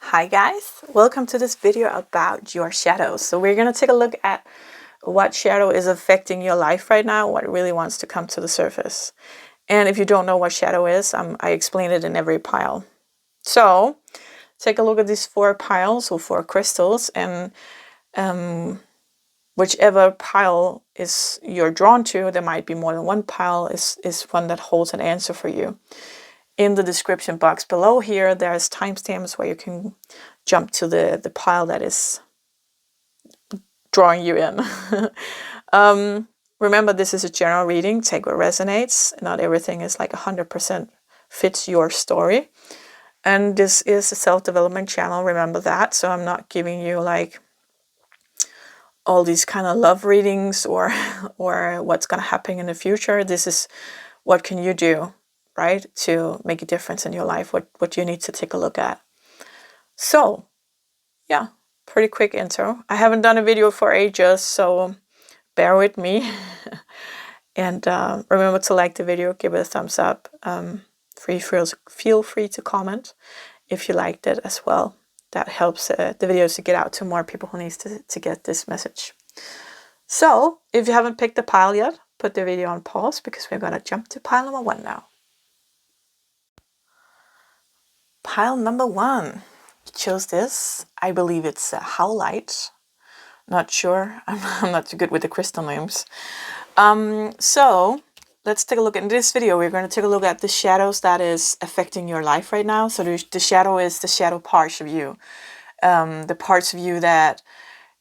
Hi guys, welcome to this video about your shadows. So we're going to take a look at what shadow is affecting your life right now, what really wants to come to the surface. And if you don't know what shadow is, I explain it in every pile. So take a look at these 4 piles or 4 crystals, and whichever pile is you're drawn to, there might be more than one pile, is one that holds an answer for you. In the description box below here, there's timestamps where you can jump to the pile that is drawing you in. Remember, this is a general reading. Take what resonates. Not everything is like 100% fits your story. And this is a self-development channel. Remember that. So I'm not giving you like all these kind of love readings or what's going to happen in the future. This is what can you do, right, to make a difference in your life, what you need to take a look at. So yeah, pretty quick intro. I haven't done a video for ages, so bear with me. And remember to like the video, give it a thumbs up. Feel free to comment if you liked it as well. That helps the videos to get out to more people who needs to get this message. So if you haven't picked a pile yet, put the video on pause because we're going to jump to pile number 1 now. Pile number 1. You chose this. I believe it's a Howlite. Not sure. I'm not too good with the crystal names. So let's take a look. In this video, we're going to take a look at the shadows that is affecting your life right now. So the shadow is the shadow parts of you. The parts of you that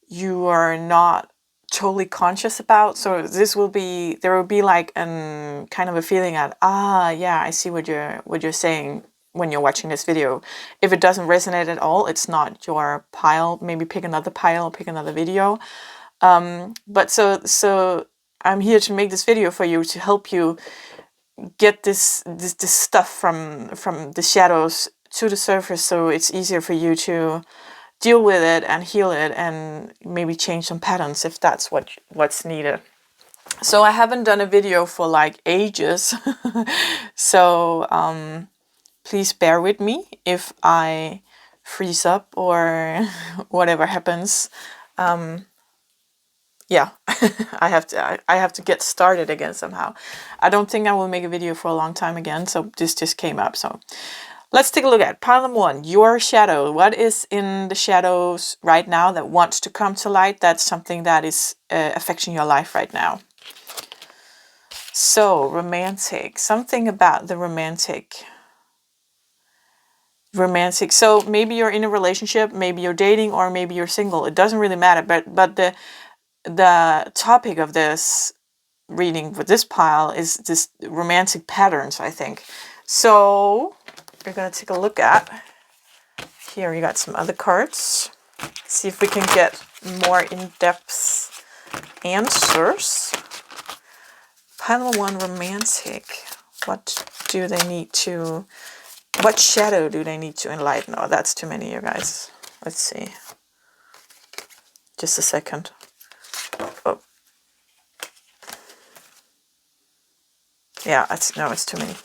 you are not totally conscious about. So there will be like kind of a feeling at, yeah, I see what you're saying when you're watching this video. If it doesn't resonate at all, it's not your pile. Maybe pick another pile, pick another video. But so I'm here to make this video for you to help you get this stuff from the shadows to the surface, so it's easier for you to deal with it and heal it and maybe change some patterns if that's what's needed. So I haven't done a video for like ages. So please bear with me if I freeze up or whatever happens. Yeah, I have to get started again somehow. I don't think I will make a video for a long time again, so this just came up. So let's take a look at pile number 1, your shadow. What is in the shadows right now that wants to come to light? That's something that is affecting your life right now. So romantic, something about the romantic. So maybe you're in a relationship, maybe you're dating, or maybe you're single. It doesn't really matter, but the topic of this reading with this pile is this romantic patterns, I think. So we're going to take a look at here. You got some other cards. See if we can get more in-depth answers. Pile number 1, romantic. What shadow do they need to enlighten? Oh, that's too many, you guys. Let's see. Just a second. Oh. Yeah, it's too many.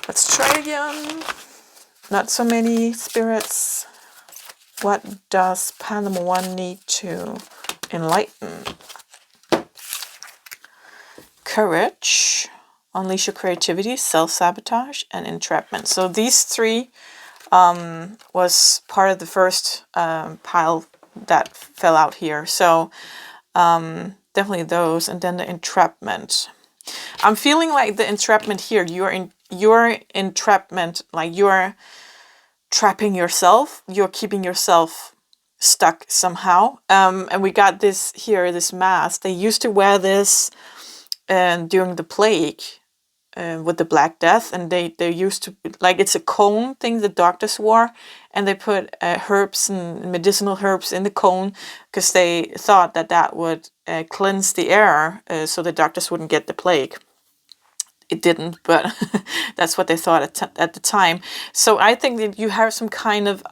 Let's try again. Not so many spirits. What does pile number 1 need to enlighten? Courage, unleash your creativity, self-sabotage, and entrapment. So these 3 was part of the first pile that fell out here. So definitely those, and then the entrapment. I'm feeling like the entrapment here, your entrapment, like you're trapping yourself, you're keeping yourself stuck somehow. And we got this here, this mask. They used to wear this during the plague with the Black Death, and they used to, like, it's a cone thing the doctors wore, and they put herbs and medicinal herbs in the cone because they thought that would cleanse the air so the doctors wouldn't get the plague. It didn't, but that's what they thought at the time. So I think that you have some kind of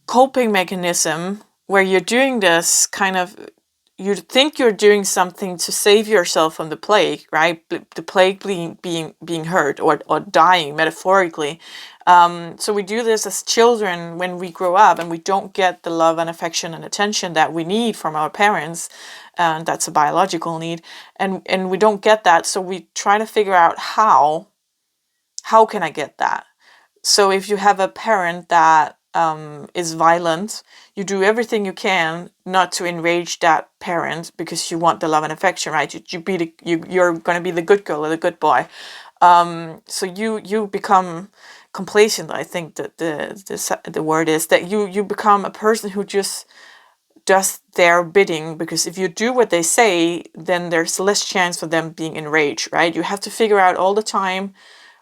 coping mechanism where you're doing this kind of, you think you're doing something to save yourself from the plague, right? The plague being hurt or dying metaphorically. So we do this as children when we grow up and we don't get the love and affection and attention that we need from our parents. And that's a biological need. And we don't get that. So we try to figure out how can I get that? So if you have a parent that is violent, you do everything you can not to enrage that parent because you want the love and affection, right? You're going to be the good girl or the good boy. So you become complacent. I think that the word is that you become a person who just does their bidding, because if you do what they say, then there's less chance for them being enraged, right? You have to figure out all the time,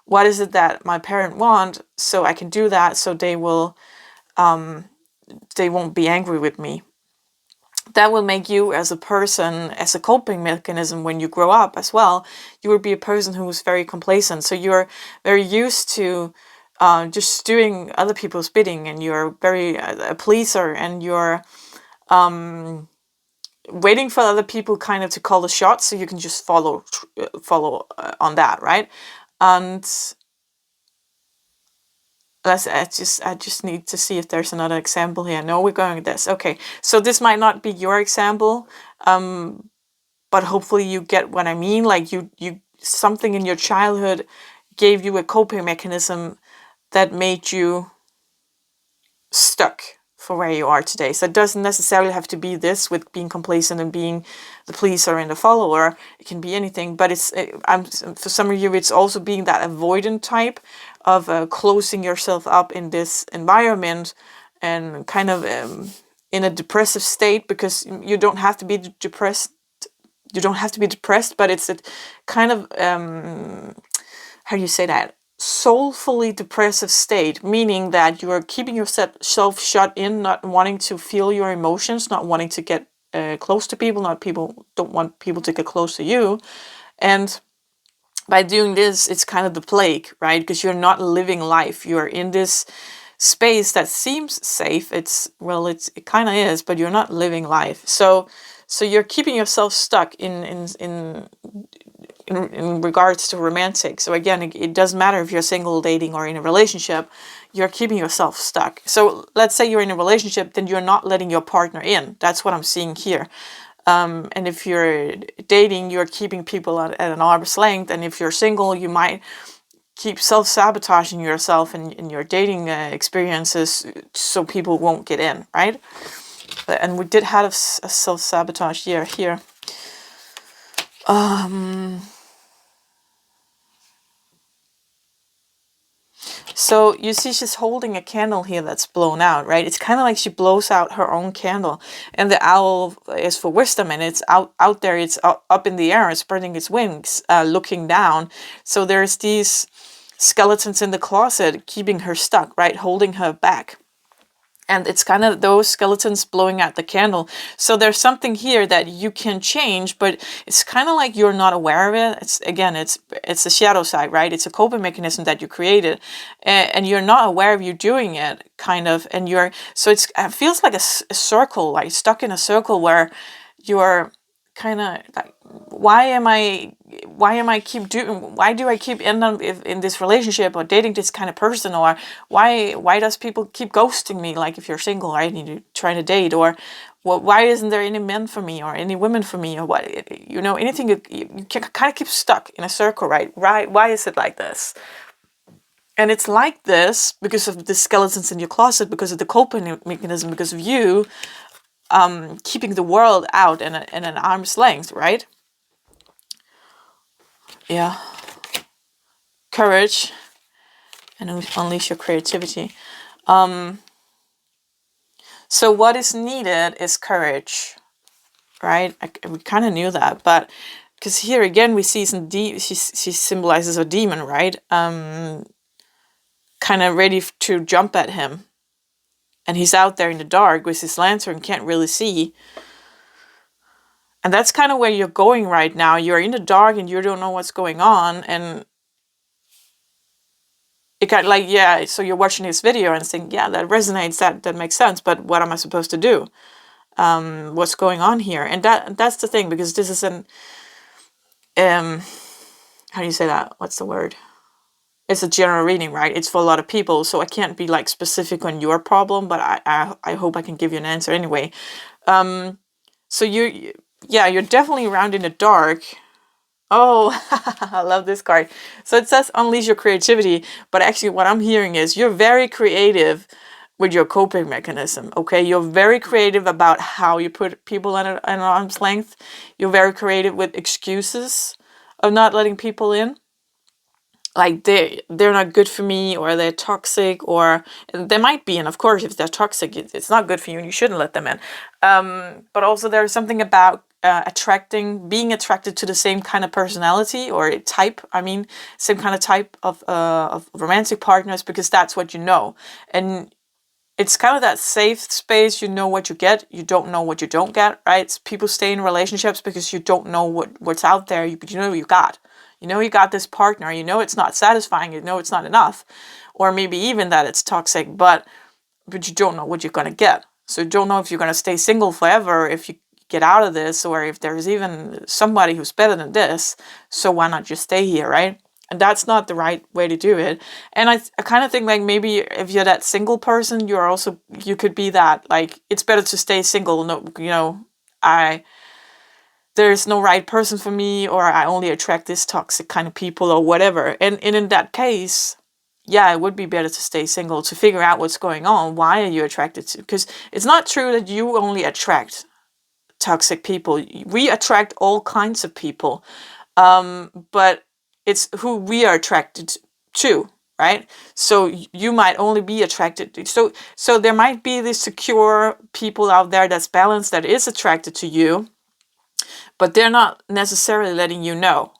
what is it that my parent want, so I can do that, so they won't be angry with me. That will make you as a person, as a coping mechanism when you grow up as well. You will be a person who's very complacent. So you're very used to just doing other people's bidding, and you're very a pleaser, and you're waiting for other people kind of to call the shots, so you can just follow on that, right? And I just need to see if there's another example here. No, we're going with this. Okay, so this might not be your example, but hopefully you get what I mean. Like you something in your childhood gave you a coping mechanism that made you stuck for where you are today. So it doesn't necessarily have to be this with being complacent and being the pleaser and the follower. It can be anything, but for some of you, it's also being that avoidant type of closing yourself up in this environment and kind of in a depressive state, because you don't have to be depressed. You don't have to be depressed, but it's a kind of how do you say that? Soulfully depressive state, meaning that you are keeping yourself shut in, not wanting to feel your emotions, not wanting to get close to people, don't want people to get close to you. And by doing this, it's kind of the plague, right? Because you're not living life. You're in this space that seems safe. It kind of is, but you're not living life. So you're keeping yourself stuck in regards to romantic. So again, it doesn't matter if you're single, dating, or in a relationship, you're keeping yourself stuck. So let's say you're in a relationship, then you're not letting your partner in. That's what I'm seeing here. And if you're dating, you're keeping people at an arm's length. And if you're single, you might keep self-sabotaging yourself in your dating experiences so people won't get in, right? And we did have a self-sabotage here. So you see she's holding a candle here that's blown out, right? It's kind of like she blows out her own candle. And the owl is for wisdom, and it's out there, it's up in the air, it's spreading its wings, looking down. So there's these skeletons in the closet keeping her stuck, right? Holding her back. And it's kind of those skeletons blowing out the candle. So there's something here that you can change, but it's kind of like you're not aware of it. It's the shadow side, right? It's a coping mechanism that you created, and you're not aware of you doing it, kind of. And it feels like a circle, like stuck in a circle where you're kind of like, why do I keep end up in this relationship or dating this kind of person, or why does people keep ghosting me? Like if you're single, right, and you're trying to date, or why isn't there any men for me or any women for me, or what, anything, you kind of keep stuck in a circle, right? Why is it like this? And it's like this because of the skeletons in your closet, because of the coping mechanism, because of you keeping the world out in an arm's length, right? Yeah. Courage and unleash your creativity. So what is needed is courage, right? We kind of knew that, but because here again we see she symbolizes a demon, right? Kind of ready to jump at him, and he's out there in the dark with his lantern, can't really see. And that's kind of where you're going right now. You're in the dark and you don't know what's going on, and it got like, yeah, so you're watching this video and saying, yeah, that resonates, that makes sense, but what am I supposed to do? What's going on here? And that's the thing, because this is how do you say that? What's the word? it's a general reading, right? It's for a lot of people, so I can't be like specific on your problem, but I hope I can give you an answer anyway. So you're definitely around in the dark. Oh, I love this card. So it says unleash your creativity, but actually what I'm hearing is you're very creative with your coping mechanism, okay? You're very creative about how you put people at an arm's length. You're very creative with excuses of not letting people in. Like they're not good for me, or they're toxic, or they might be, and of course if they're toxic it's not good for you and you shouldn't let them in. But also there's something about being attracted to the same kind of personality or type, same kind of type of romantic partners, because that's what you know. And it's kind of that safe space. You know what you get, you don't know what you don't get, right? People stay in relationships because you don't know what's out there, but you know you got. You know you got this partner, you know it's not satisfying, you know it's not enough. Or maybe even that it's toxic, but you don't know what you're going to get. So you don't know if you're going to stay single forever, if you get out of this, or if there's even somebody who's better than this. So why not just stay here, right? And that's not the right way to do it. And I kind of think like maybe if you're that single person, you could be that, like, it's better to stay single. No, there's no right person for me, or I only attract this toxic kind of people or whatever. And in that case, yeah, it would be better to stay single, to figure out what's going on. Why are you attracted to? Because it's not true that you only attract toxic people. We attract all kinds of people. But it's who we are attracted to, right? So you might only be attracted. So there might be these secure people out there that's balanced, that is attracted to you, but they're not necessarily letting you know.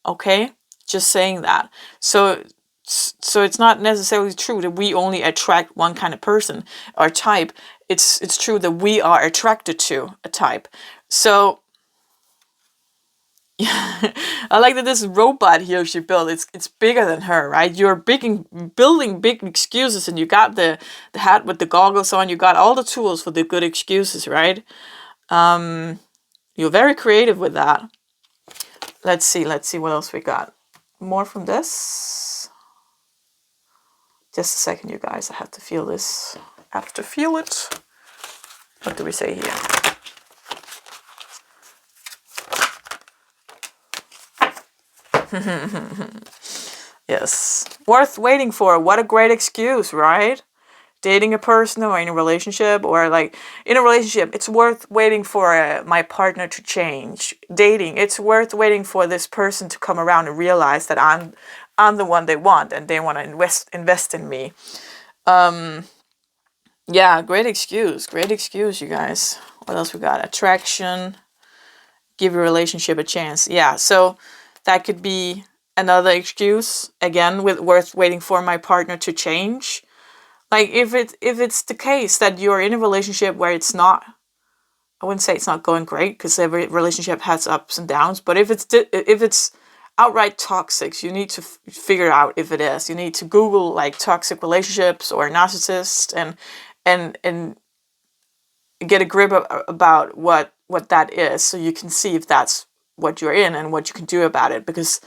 Okay? Just saying that. So it's not necessarily true that we only attract one kind of person or type. It's true that we are attracted to a type. So I like that this robot here she built, it's bigger than her, right? You're building big excuses, and you got the hat with the goggles on, you got all the tools for the good excuses, right? You're very creative with that. Let's see what else we got. More from this. Just a second, you guys, I have to feel this. I have to feel it. What do we say here? Yes. Worth waiting for. What a great excuse, right? Dating a person or in a relationship, or like in a relationship, it's worth waiting for my partner to change. Dating, it's worth waiting for this person to come around and realize that I'm the one they want and they want to invest in me. Yeah, great excuse, you guys. What else we got? Attraction. Give your relationship a chance. Yeah, so that could be another excuse, again, with worth waiting for my partner to change. Like if it's the case that you're in a relationship where it's not, I wouldn't say it's not going great, because every relationship has ups and downs, but if it's outright toxic, you need to figure out if it is. You need to Google like toxic relationships or narcissists, and get a grip about what that is, so you can see if that's what you're in and what you can do about it, because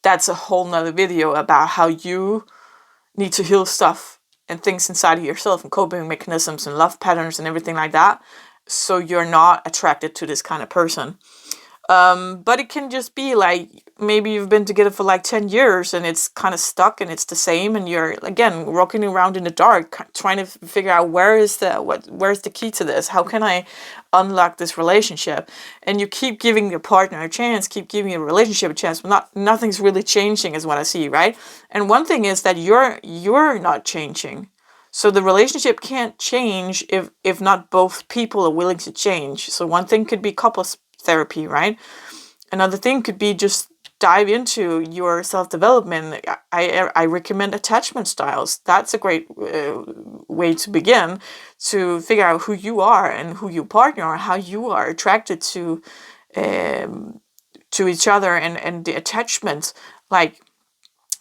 that's a whole nother video about how you need to heal stuff and things inside of yourself and coping mechanisms and love patterns and everything like that, so you're not attracted to this kind of person. But it can just be like, maybe you've been together for like 10 years and it's kind of stuck and it's the same, and you're again rocking around in the dark trying to figure out where's the key to this, how can I unlock this relationship. And you keep giving your partner a chance, keep giving your relationship a chance, but nothing's really changing is what I see, right? And one thing is that you're not changing. So the relationship can't change if not both people are willing to change. So one thing could be couples therapy, right? Another thing could be just dive into your self-development. I recommend attachment styles. That's a great way to begin, to figure out who you are and who your partner are, how you are attracted to each other, and the attachment, like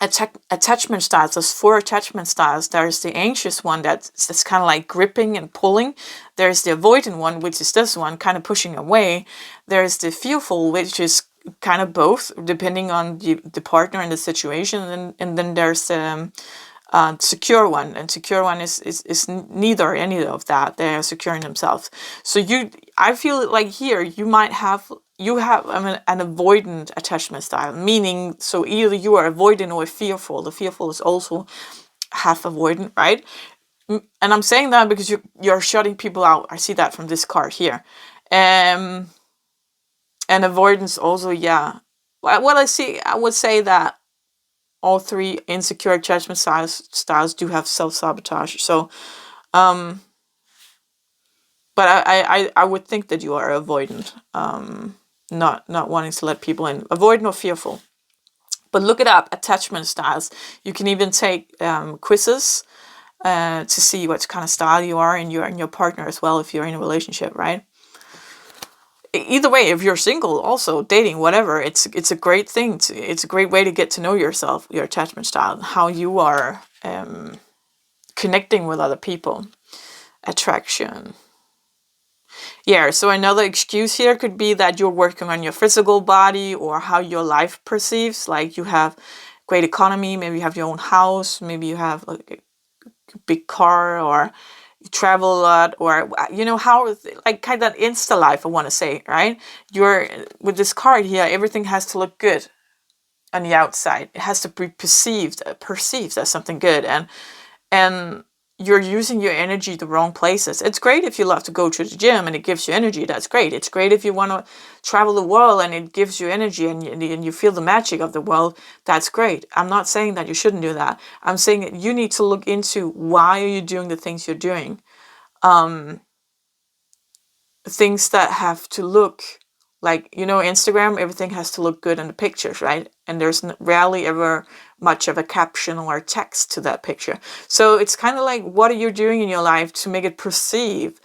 attachment styles. There's 4 attachment styles. There's the anxious one that's kind of like gripping and pulling. There's the avoidant one, which is this one, kind of pushing away. There's the fearful, which is kind of both, depending on the partner and the situation. And then there's secure one, and secure one is neither any of that. They are securing themselves. So I feel like here you have an avoidant attachment style, meaning so either you are avoidant or fearful. The fearful is also half avoidant, right? And I'm saying that because you're shutting people out. I see that from this card here. And avoidance also, yeah. What I would say that all three insecure attachment styles do have self-sabotage. So, but I would think that you are avoidant, not wanting to let people in. Avoidant or fearful. But look it up, attachment styles. You can even take quizzes to see what kind of style you are, and your partner as well if you're in a relationship, right? Either way, if you're single, also dating, whatever, it's a great thing. It's a great way to get to know yourself, your attachment style, how you are connecting with other people. Attraction. Yeah, so another excuse here could be that you're working on your physical body or how your life perceives. Like you have great economy, maybe you have your own house, maybe you have like a big car, or you travel a lot, or how, like, kind of that insta life, I want to say, right? You're with this card here, everything has to look good on the outside. It has to be perceived as something good, and you're using your energy the wrong places. It's great if you love to go to the gym and it gives you energy. That's great. It's great if you want to travel the world and it gives you energy, and you feel the magic of the world. That's great. I'm not saying that you shouldn't do that. I'm saying that you need to look into why are you doing the things you're doing. Things that have to look like, Instagram, everything has to look good in the pictures, right? And there's rarely ever much of a caption or text to that picture. So it's kind of like, what are you doing in your life to make it perceive?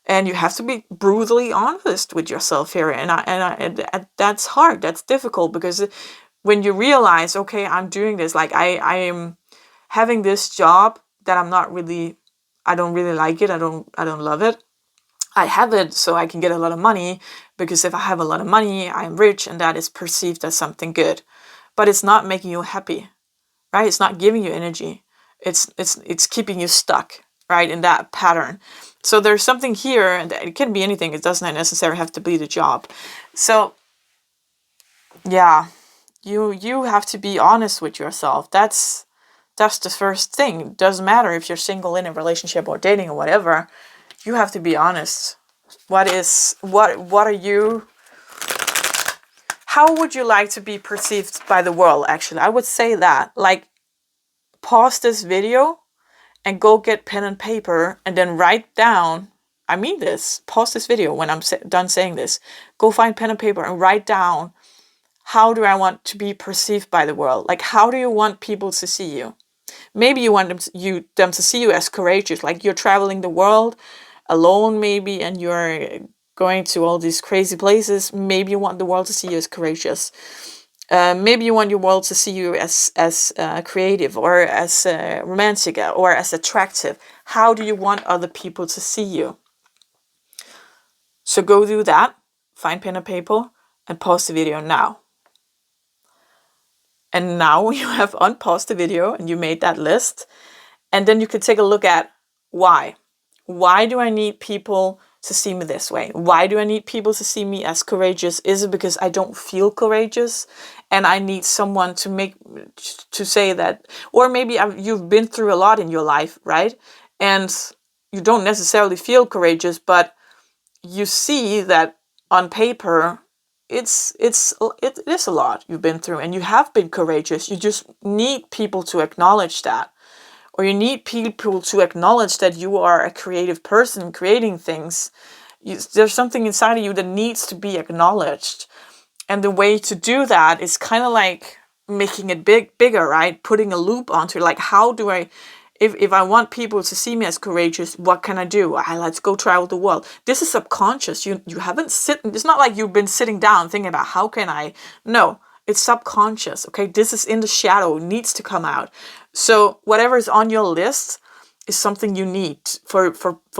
And you have to be brutally honest with yourself here. And that's hard. That's difficult, because when you realize, okay, I'm doing this, like I am having this job that I don't really like it. I don't love it. I have it so I can get a lot of money, because if I have a lot of money, I'm rich, and that is perceived as something good. But it's not making you happy, right? It's not giving you energy. It's keeping you stuck, right, in that pattern. So there's something here, and it can be anything. It doesn't necessarily have to be the job. So yeah, you have to be honest with yourself. That's the first thing. It doesn't matter if you're single, in a relationship, or dating, or whatever. You have to be honest. What are you? How would you like to be perceived by the world? Actually, I would say that, like, pause this video and go get pen and paper and then write down. I mean this. Pause this video when I'm done saying this. Go find pen and paper and write down, how do I want to be perceived by the world? Like, how do you want people to see you? Maybe you want them to see you as courageous, like you're traveling the world alone, maybe, and you're going to all these crazy places. Maybe you want the world to see you as courageous. Maybe you want your world to see you as creative, or as romantic, or as attractive. How do you want other people to see you? So go do that. Find pen and paper and pause the video now. And now you have unpaused the video and you made that list. And then you could take a look at why. Why do I need people to see me this way? Why do I need people to see me as courageous? Is it because I don't feel courageous and I need someone to say that? Or maybe you've been through a lot in your life, right? And you don't necessarily feel courageous, but you see that on paper it is a lot you've been through, and you have been courageous. You just need people to acknowledge that. Or you need people to acknowledge that you are a creative person creating things. There's something inside of you that needs to be acknowledged. And the way to do that is kind of like making it bigger, right? Putting a loop onto it. Like, how do I, if I want people to see me as courageous, what can I do? Let's go travel the world. This is subconscious. You haven't it's not like you've been sitting down thinking about how can I, no. It's subconscious, okay? This is in the shadow, it needs to come out. So whatever is on your list is something you need for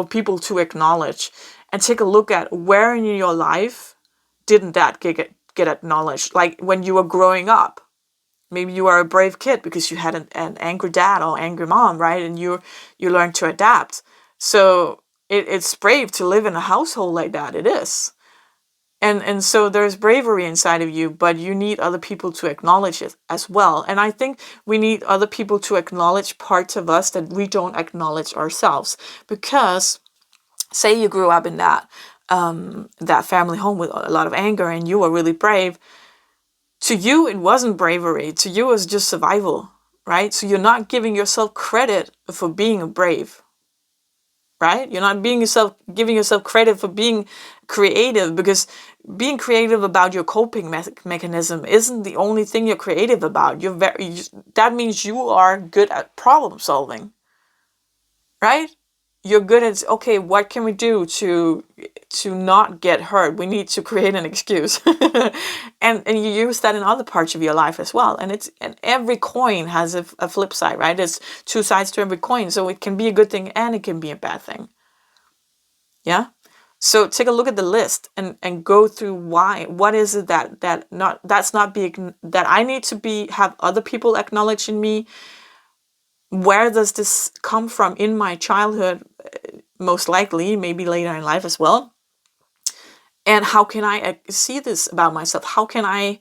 people to acknowledge. And take a look at where in your life didn't that get acknowledged. Like when you were growing up, maybe you are a brave kid because you had an angry dad or angry mom, right? And you learned to adapt. So it's brave to live in a household like that. It is. And so there's bravery inside of you, but you need other people to acknowledge it as well. And I think we need other people to acknowledge parts of us that we don't acknowledge ourselves. Because say you grew up in that family home with a lot of anger and you were really brave. To you, it wasn't bravery. To you, it was just survival, right? So you're not giving yourself credit for being brave, right? You're not giving yourself credit for being creative, because being creative about your coping mechanism isn't the only thing you're creative about. That means you are good at problem solving, right? You're good at, okay, what can we do to not get hurt? We need to create an excuse. and you use that in other parts of your life as well. And every coin has a flip side, right? There's two sides to every coin. So it can be a good thing and it can be a bad thing. Yeah? So take a look at the list and go through why. What is it that I need to have other people acknowledging me? Where does this come from in my childhood? Most likely, maybe later in life as well. And how can I see this about myself? How can I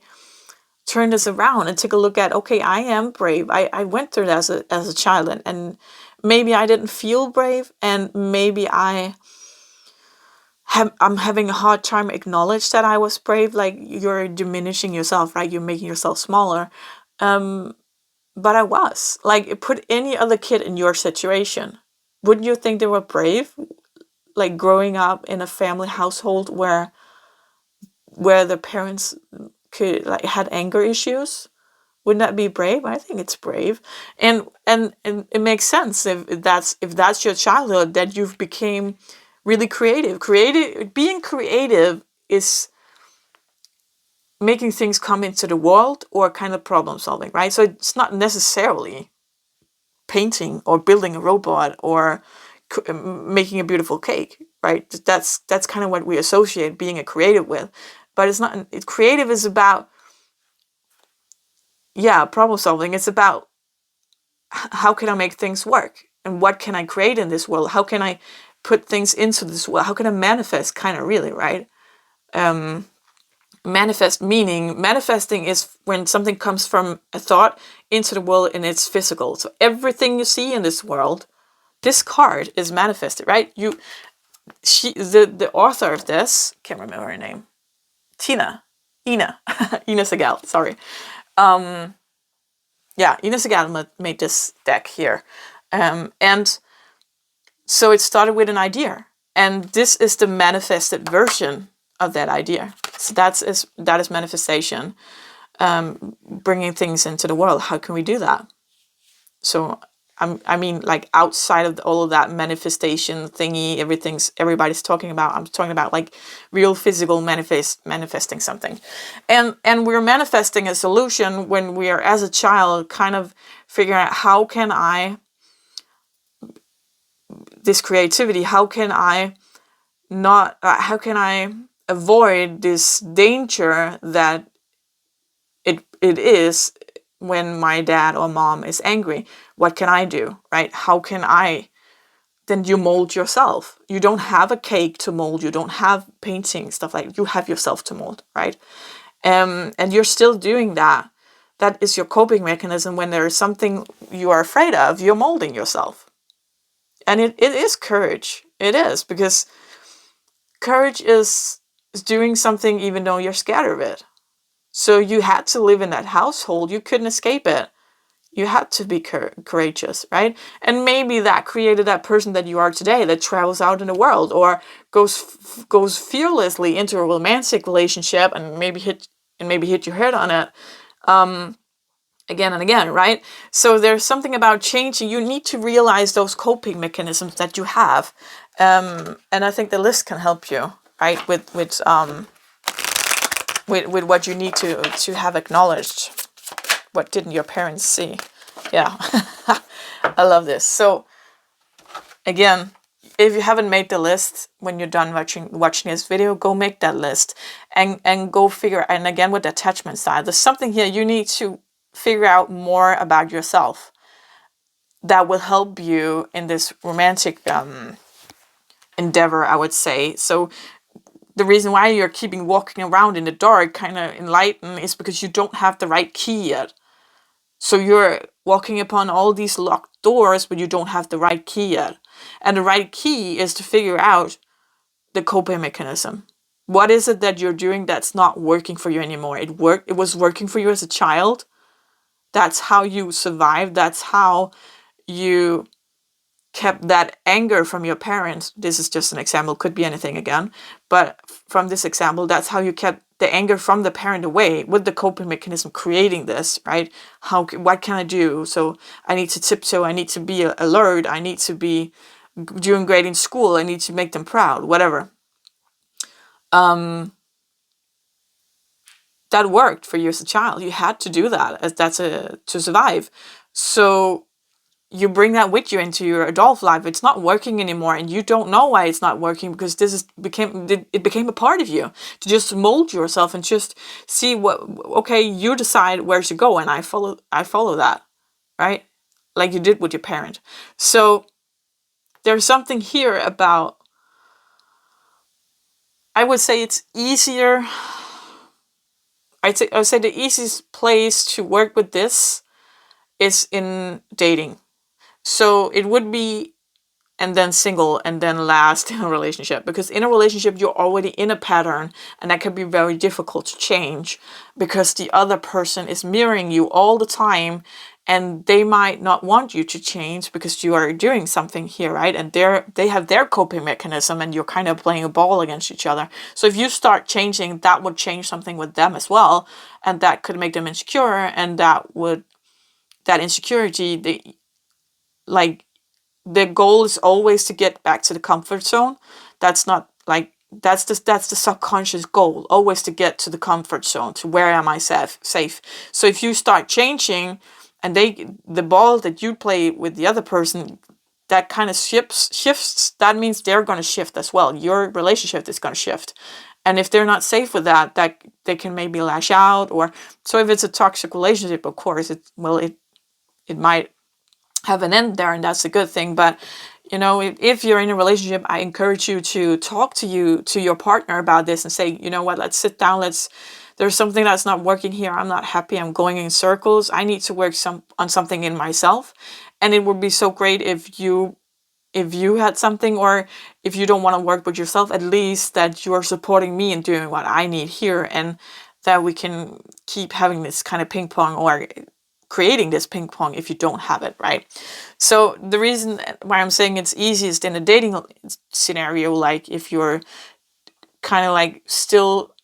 turn this around and take a look at, okay, I am brave. I went through that as a child, and maybe I didn't feel brave, and maybe I'm having a hard time acknowledge that I was brave. Like, you're diminishing yourself, right? You're making yourself smaller. But I was. Like, put any other kid in your situation. Wouldn't you think they were brave? Like, growing up in a family household where the parents had anger issues. Wouldn't that be brave? I think it's brave. And it makes sense if that's your childhood, that you've became really creative. Being creative is making things come into the world, or kind of problem solving, right? So it's not necessarily painting or building a robot or making a beautiful cake, right? That's kind of what we associate being a creative with. But it's not. Creative is about, problem solving. It's about how can I make things work, and what can I create in this world? How can I put things into this world? How can I manifest, kind of, really, right? Manifesting is when something comes from a thought into the world and it's physical. So everything you see in this world, this card is manifested, right? The author of this, can't remember her name, Ina Segal, sorry. Ina Segal made this deck here. And so it started with an idea, and this is the manifested version of that idea. So that is manifestation, bringing things into the world. How can we do that? So I mean, like, outside of all of that manifestation thingy, everybody's talking about, I'm talking about like real physical manifesting something. And we're manifesting a solution when we are, as a child, kind of figuring out, how can I, this creativity, how can I avoid this danger that it is when my dad or mom is angry? What can I do, right? How can I? Then you mold yourself. You don't have a cake to mold. You don't have painting, stuff like that. You have yourself to mold, right? And you're still doing that. That is your coping mechanism. When there is something you are afraid of, you're molding yourself. And it is courage. It is, because courage is doing something even though you're scared of it. So you had to live in that household. You couldn't escape it. You had to be courageous, right? And maybe that created that person that you are today, that travels out in the world, or goes fearlessly into a romantic relationship and maybe hit your head on it again and again, right? So there's something about changing. You need to realize those coping mechanisms that you have, and I think the list can help you, right? With what you need to have acknowledged. What didn't your parents see? Yeah, I love this. So again, if you haven't made the list, when you're done watching this video, go make that list and go figure. And again, with the attachment style, there's something here you need to figure out more about yourself that will help you in this romantic endeavor, I would say. So the reason why you're keeping walking around in the dark, kind of enlightened, is because you don't have the right key yet. So you're walking upon all these locked doors, but you don't have the right key yet. And the right key is to figure out the coping mechanism. What is it that you're doing that's not working for you anymore? It was working for you as a child. That's how you survived. That's how you kept that anger from your parents. This is just an example, could be anything again. But from this example, that's how you kept the anger from the parent away, with the coping mechanism creating this, right? What can I do? So I need to tiptoe, I need to be alert, I need to be doing great in school, I need to make them proud, whatever. That worked for you as a child. You had to do that to survive. So you bring that with you into your adult life. It's not working anymore, and you don't know why it's not working, because it became a part of you to just mold yourself and just see okay, you decide where to go, and I follow that, right? Like you did with your parent. So there's something here about, I would say it's easier. I would say the easiest place to work with this is in dating. So it would be, and then single, and then last in a relationship. Because in a relationship, you're already in a pattern, and that can be very difficult to change, because the other person is mirroring you all the time, and they might not want you to change because you are doing something here, right? And they have their coping mechanism, and you're kind of playing a ball against each other. So if you start changing, that would change something with them as well, and that could make them insecure, and that insecurity, the goal is always to get back to the comfort zone. That's the subconscious goal, always to get to the comfort zone, to where am I safe. So if you start changing, and the ball that you play with the other person, that kind of shifts, that means they're going to shift as well. Your relationship is going to shift. And if they're not safe with that they can maybe lash out. Or so if it's a toxic relationship, of course it might have an end there, and that's a good thing. But if you're in a relationship, I encourage you to talk to your partner about this and say, you know what, let's sit down, there's something that's not working here, I'm not happy, I'm going in circles, I need to work on something in myself. And it would be so great if you had something, or if you don't want to work with yourself, at least that you're supporting me in doing what I need here, and that we can keep having this kind of ping pong, or creating this ping pong if you don't have it, right? So the reason why I'm saying it's easiest in a dating scenario, like if you're kind of like still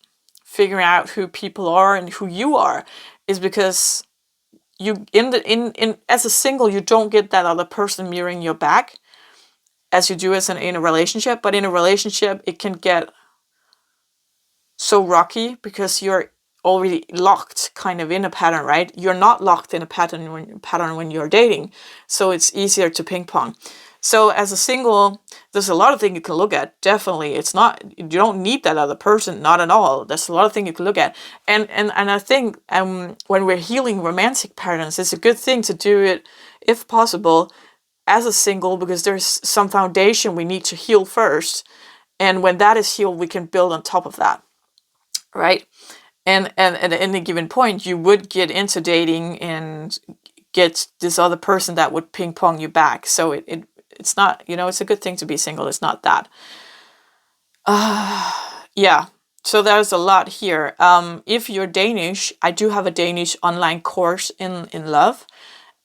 figuring out who people are and who you are, is because you as a single, you don't get that other person mirroring your back as you do in a relationship. But in a relationship, it can get so rocky because you're already locked kind of in a pattern, right? You're not locked in a pattern when you're dating. So it's easier to ping pong. So as a single, there's a lot of things you can look at. Definitely. You don't need that other person, not at all. There's a lot of things you can look at. And I think when we're healing romantic patterns, it's a good thing to do it, if possible, as a single, because there's some foundation we need to heal first. And when that is healed, we can build on top of that. Right? And at any given point, you would get into dating and get this other person that would ping pong you back. So it's not, it's a good thing to be single. It's not that. Yeah. So there's a lot here. If you're Danish, I do have a Danish online course in love,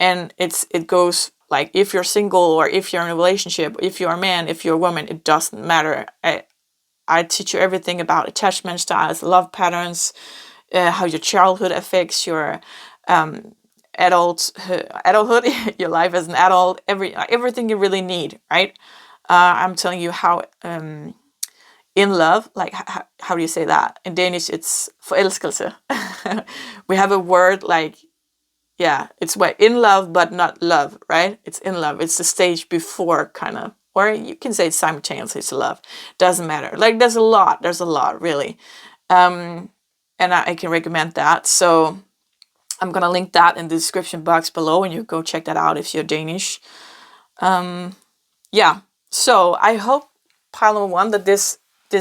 and it goes like, if you're single, or if you're in a relationship, if you're a man, if you're a woman, it doesn't matter. I teach you everything about attachment styles, love patterns, how your childhood affects your adulthood, your life as an adult, everything you really need, right? I'm telling you how in love, like how do you say that? In Danish, it's forelskelse. We have a word like, yeah, it's in love, but not love, right? It's in love. It's the stage before, kind of, or you can say it's simultaneously it's love. Doesn't matter. Like there's a lot really. And I can recommend that. So I'm gonna link that in the description box below, and you go check that out if you're Danish. Yeah. So I hope pile number one that this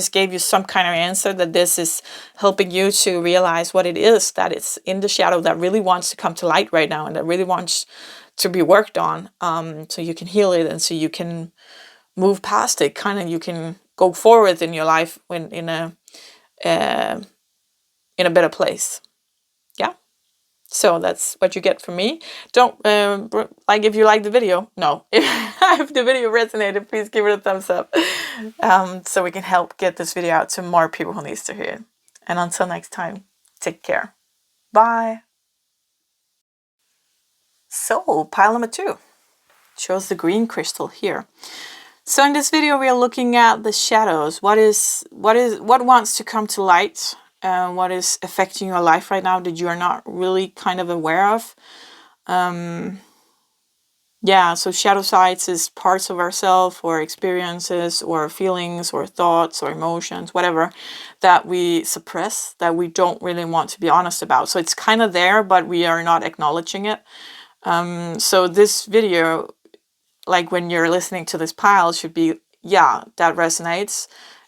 gave you some kind of answer, that this is helping you to realize what it is that it's in the shadow that really wants to come to light right now, and that really wants to be worked on, so you can heal it and so you can move past it. Kind of you can go forward in your life when in a better place. Yeah. So that's what you get from me. Don't like if you like the video. No, if the video resonated, please give it a thumbs up, so we can help get this video out to more people who needs to hear it. And until next time, take care. Bye. So pile number 2 shows the green crystal here. So in this video, we are looking at the shadows. What wants to come to light? What is affecting your life right now that you are not really kind of aware of? Yeah, so shadow sides is parts of ourselves or experiences or feelings or thoughts or emotions, whatever, that we suppress, that we don't really want to be honest about. So it's kind of there, but we are not acknowledging it. So this video, like when you're listening to this pile, should be, yeah, that resonates.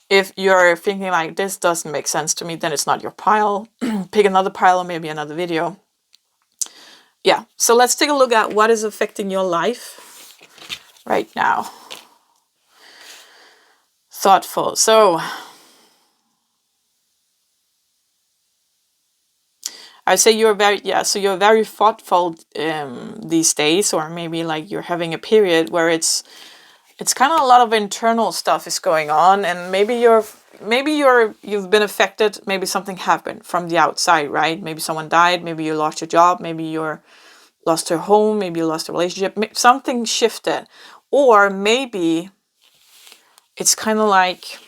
If you're thinking like, this doesn't make sense to me, then it's not your pile. Pick another pile or maybe another video. Yeah, so let's take a look at what is affecting your life right now. Thoughtful. So I say you're very thoughtful these days, or maybe like you're having a period where it's kind of a lot of internal stuff is going on, and maybe you've been affected. Maybe something happened from the outside, right? Maybe someone died. Maybe you lost your job. Maybe you lost your home. Maybe you lost a relationship. Something shifted, or maybe it's kind of like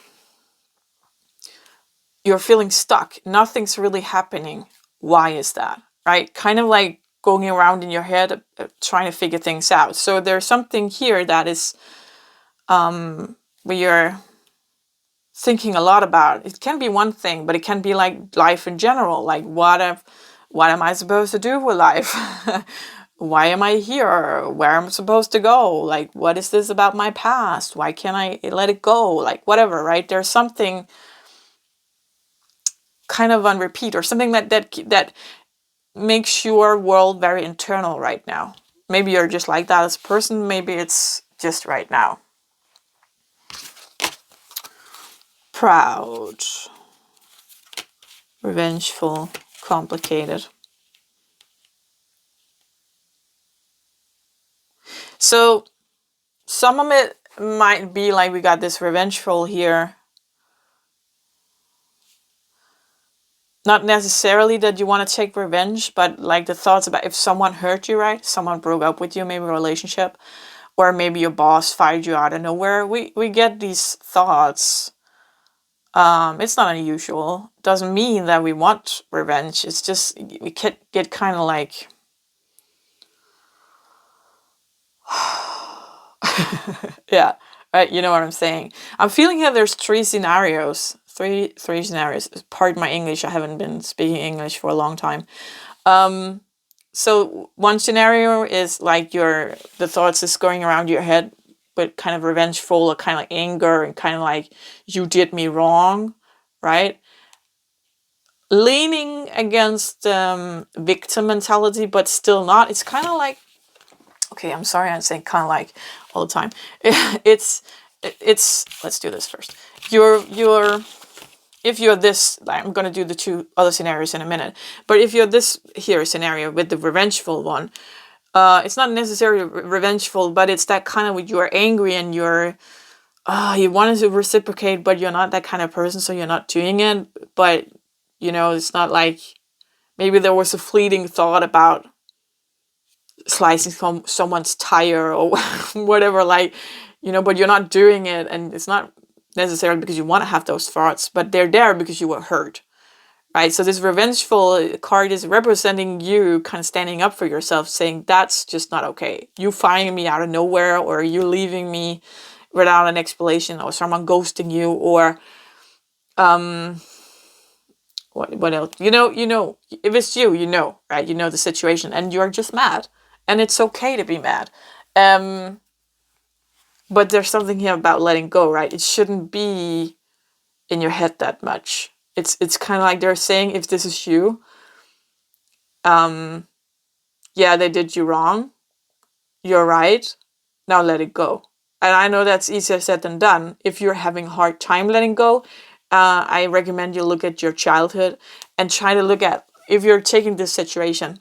you're feeling stuck. Nothing's really happening. Why is that? Right? Kind of like going around in your head, trying to figure things out. So there's something here that is where you're thinking a lot about. It can be one thing, but it can be like life in general. Like what am I supposed to do with life? Why am I here? Where am I supposed to go? Like, what is this about my past? Why can't I let it go? Like, whatever, right? There's something kind of on repeat, or something that makes your world very internal right now. Maybe you're just like that as a person. Maybe it's just right now. Proud, revengeful, complicated. So some of it might be like we got this revengeful here. Not necessarily that you want to take revenge, but like the thoughts about if someone hurt you, right? Someone broke up with you, maybe a relationship, or maybe your boss fired you out of nowhere. We get these thoughts. It's not unusual. Doesn't mean that we want revenge. It's just we get kind of like yeah, right. You know what I'm saying. I'm feeling here. There's three scenarios. Three scenarios. Pardon my English. I haven't been speaking English for a long time. So one scenario is like the thoughts is going around your head, but kind of revengeful, or kind of like anger, and kind of like you did me wrong, right? Leaning against victim mentality, but still not. It's kind of like, okay, I'm sorry, I'm saying kind of like all the time. It's let's do this first. If you're this, I'm going to do the two other scenarios in a minute, but if you're this here scenario with the revengeful one, it's not necessarily revengeful, but it's that kind of, you're angry and you wanted to reciprocate, but you're not that kind of person, so you're not doing it. But, it's not like, maybe there was a fleeting thought about slicing someone's tire or whatever, like, but you're not doing it, and it's not necessarily because you want to have those thoughts, but they're there because you were hurt, right? So this revengeful card is representing you kind of standing up for yourself, saying that's just not okay. You finding me out of nowhere, or you leaving me without an explanation, or someone ghosting you, or what else? If it's you, right? You know the situation, and you're just mad, and it's okay to be mad. But there's something here about letting go, right? It shouldn't be in your head that much. It's kind of like they're saying, if this is you, yeah, they did you wrong. You're right. Now let it go. And I know that's easier said than done. If you're having a hard time letting go, I recommend you look at your childhood and try to look at, if you're taking this situation,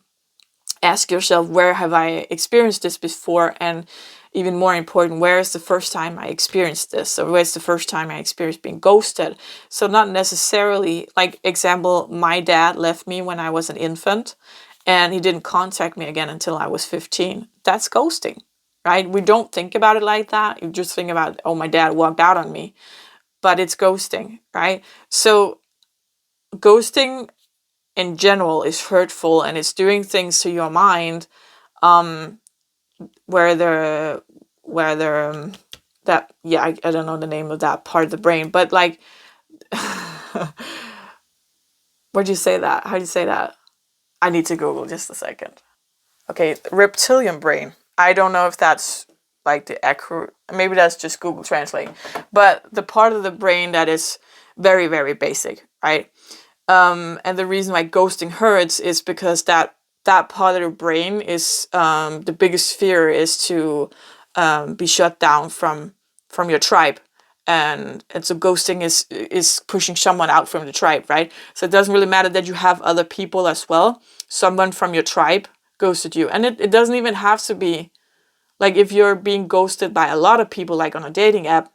ask yourself, where have I experienced this before? And even more important, where is the first time I experienced this? Or where's the first time I experienced being ghosted? So not necessarily, like, example, my dad left me when I was an infant, and he didn't contact me again until I was 15. That's ghosting, right? We don't think about it like that. You just think about, oh, my dad walked out on me. But it's ghosting, right? So ghosting in general is hurtful, and it's doing things to your mind, where that, yeah, I don't know the name of that part of the brain, but like, where'd you say that? How'd you say that? I need to Google just a second. Okay, reptilian brain. I don't know if that's like the accurate, maybe that's just Google Translate, but the part of the brain that is very, very basic, right? And the reason why ghosting hurts is because that part of the brain is, the biggest fear is to be shut down from your tribe. And so ghosting is pushing someone out from the tribe, right? So it doesn't really matter that you have other people as well. Someone from your tribe ghosted you. And it doesn't even have to be, like, if you're being ghosted by a lot of people, like on a dating app,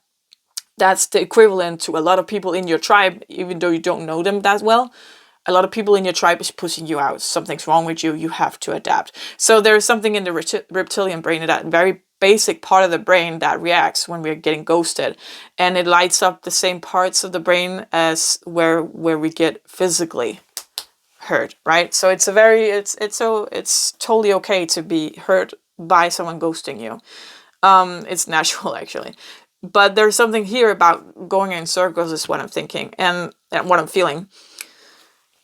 that's the equivalent to a lot of people in your tribe, even though you don't know them that well. A lot of people in your tribe is pushing you out. Something's wrong with you. You have to adapt. So there is something in the reptilian brain, that very basic part of the brain, that reacts when we're getting ghosted, and it lights up the same parts of the brain as where we get physically hurt, right? So it's totally okay to be hurt by someone ghosting you. It's natural, actually. But there's something here about going in circles, is what I'm thinking, and what I'm feeling.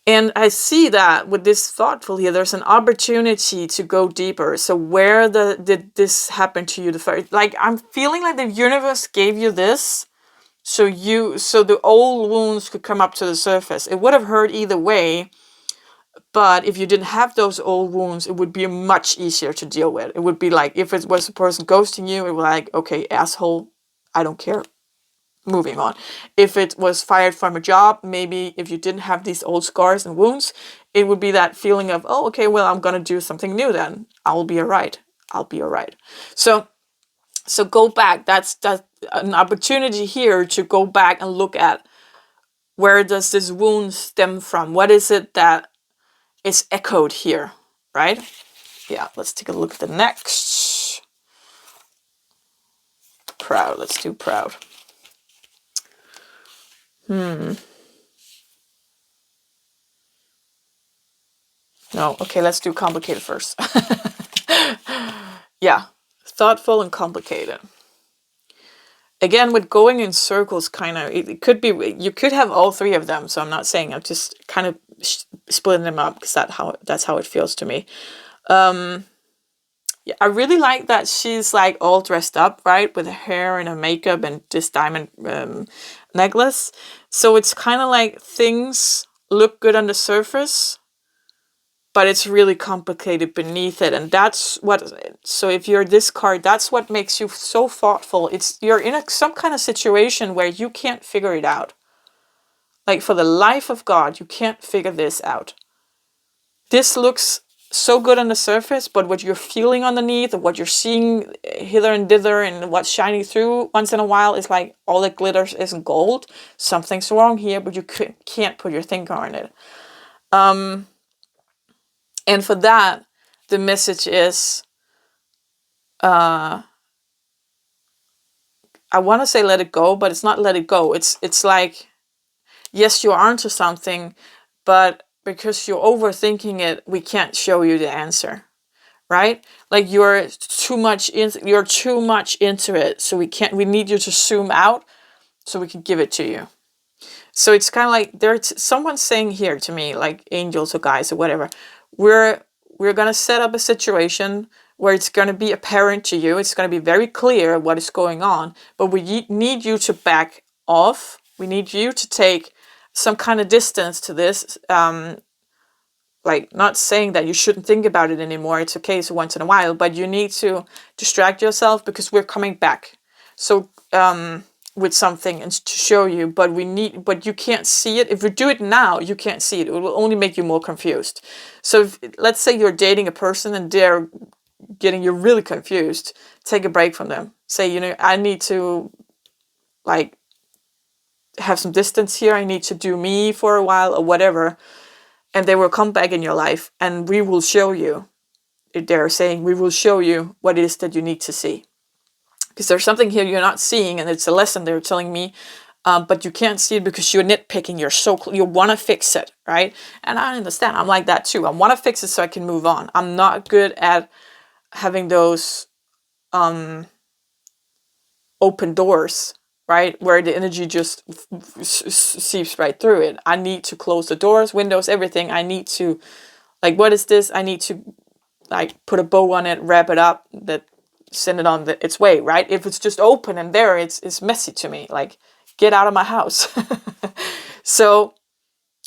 And I see that with this thoughtful here, there's an opportunity to go deeper. So where did this happen to you the first? Like, I'm feeling like the universe gave you this, so the old wounds could come up to the surface. It would have hurt either way, but if you didn't have those old wounds, it would be much easier to deal with. It would be like, if it was a person ghosting you, it would be like, okay, asshole, I don't care. Moving on. If it was fired from a job, maybe if you didn't have these old scars and wounds, it would be that feeling of, oh, okay, well, I'm going to do something new then. I'll be all right. So go back. That's an opportunity here to go back and look at, where does this wound stem from? What is it that is echoed here, right? Yeah, let's take a look at the next. Proud. Let's do proud. No, okay, let's do complicated first. Yeah, thoughtful and complicated. Again, with going in circles, kind of, it could be, you could have all three of them. So I'm not saying, I'm just kind of splitting them up, because that's how it feels to me. Yeah, I really like that she's like all dressed up, right, with her hair and her makeup and this diamond necklace. So it's kind of like things look good on the surface, but it's really complicated beneath it. And that's what, so if you're this card, that's what makes you so thoughtful. You're in some kind of situation where you can't figure it out. Like, for the life of God, you can't figure this out. This looks so good on the surface, but what you're feeling underneath, or what you're seeing hither and thither, and what's shining through once in a while, is like, all that glitters isn't gold. Something's wrong here, but you can't put your finger on it. And for that, the message is, I want to say let it go, but it's not let it go. It's like, yes, you're onto something, but because you're overthinking it, we can't show you the answer, right? Like you're too much into it. So we need you to zoom out so we can give it to you. So it's kind of like there's someone saying here to me, like angels or guys or whatever, we're going to set up a situation where it's going to be apparent to you. It's going to be very clear what is going on, but we need you to back off. We need you to take some kind of distance to this. Like, not saying that you shouldn't think about it anymore. It's okay, so once in a while, but you need to distract yourself because we're coming back. So, with something and to show you, but you can't see it. If you do it now, you can't see it. It will only make you more confused. So let's say you're dating a person and they're getting you really confused. Take a break from them. Say, I need to, like, have some distance here. I need to do me for a while or whatever. And they will come back in your life and we will show you. They're saying we will show you what it is that you need to see. Because there's something here you're not seeing, and it's a lesson they're telling me, but you can't see it because you're nitpicking. You want to fix it, right? And I understand. I'm like that too. I want to fix it so I can move on. I'm not good at having those open doors, right? Where the energy just seeps right through it. I need to close the doors, windows, everything. I need to, like, what is this? I need to, like, put a bow on it, wrap it up, send it on its way, right? If it's just open and there, it's messy to me. Like, get out of my house. So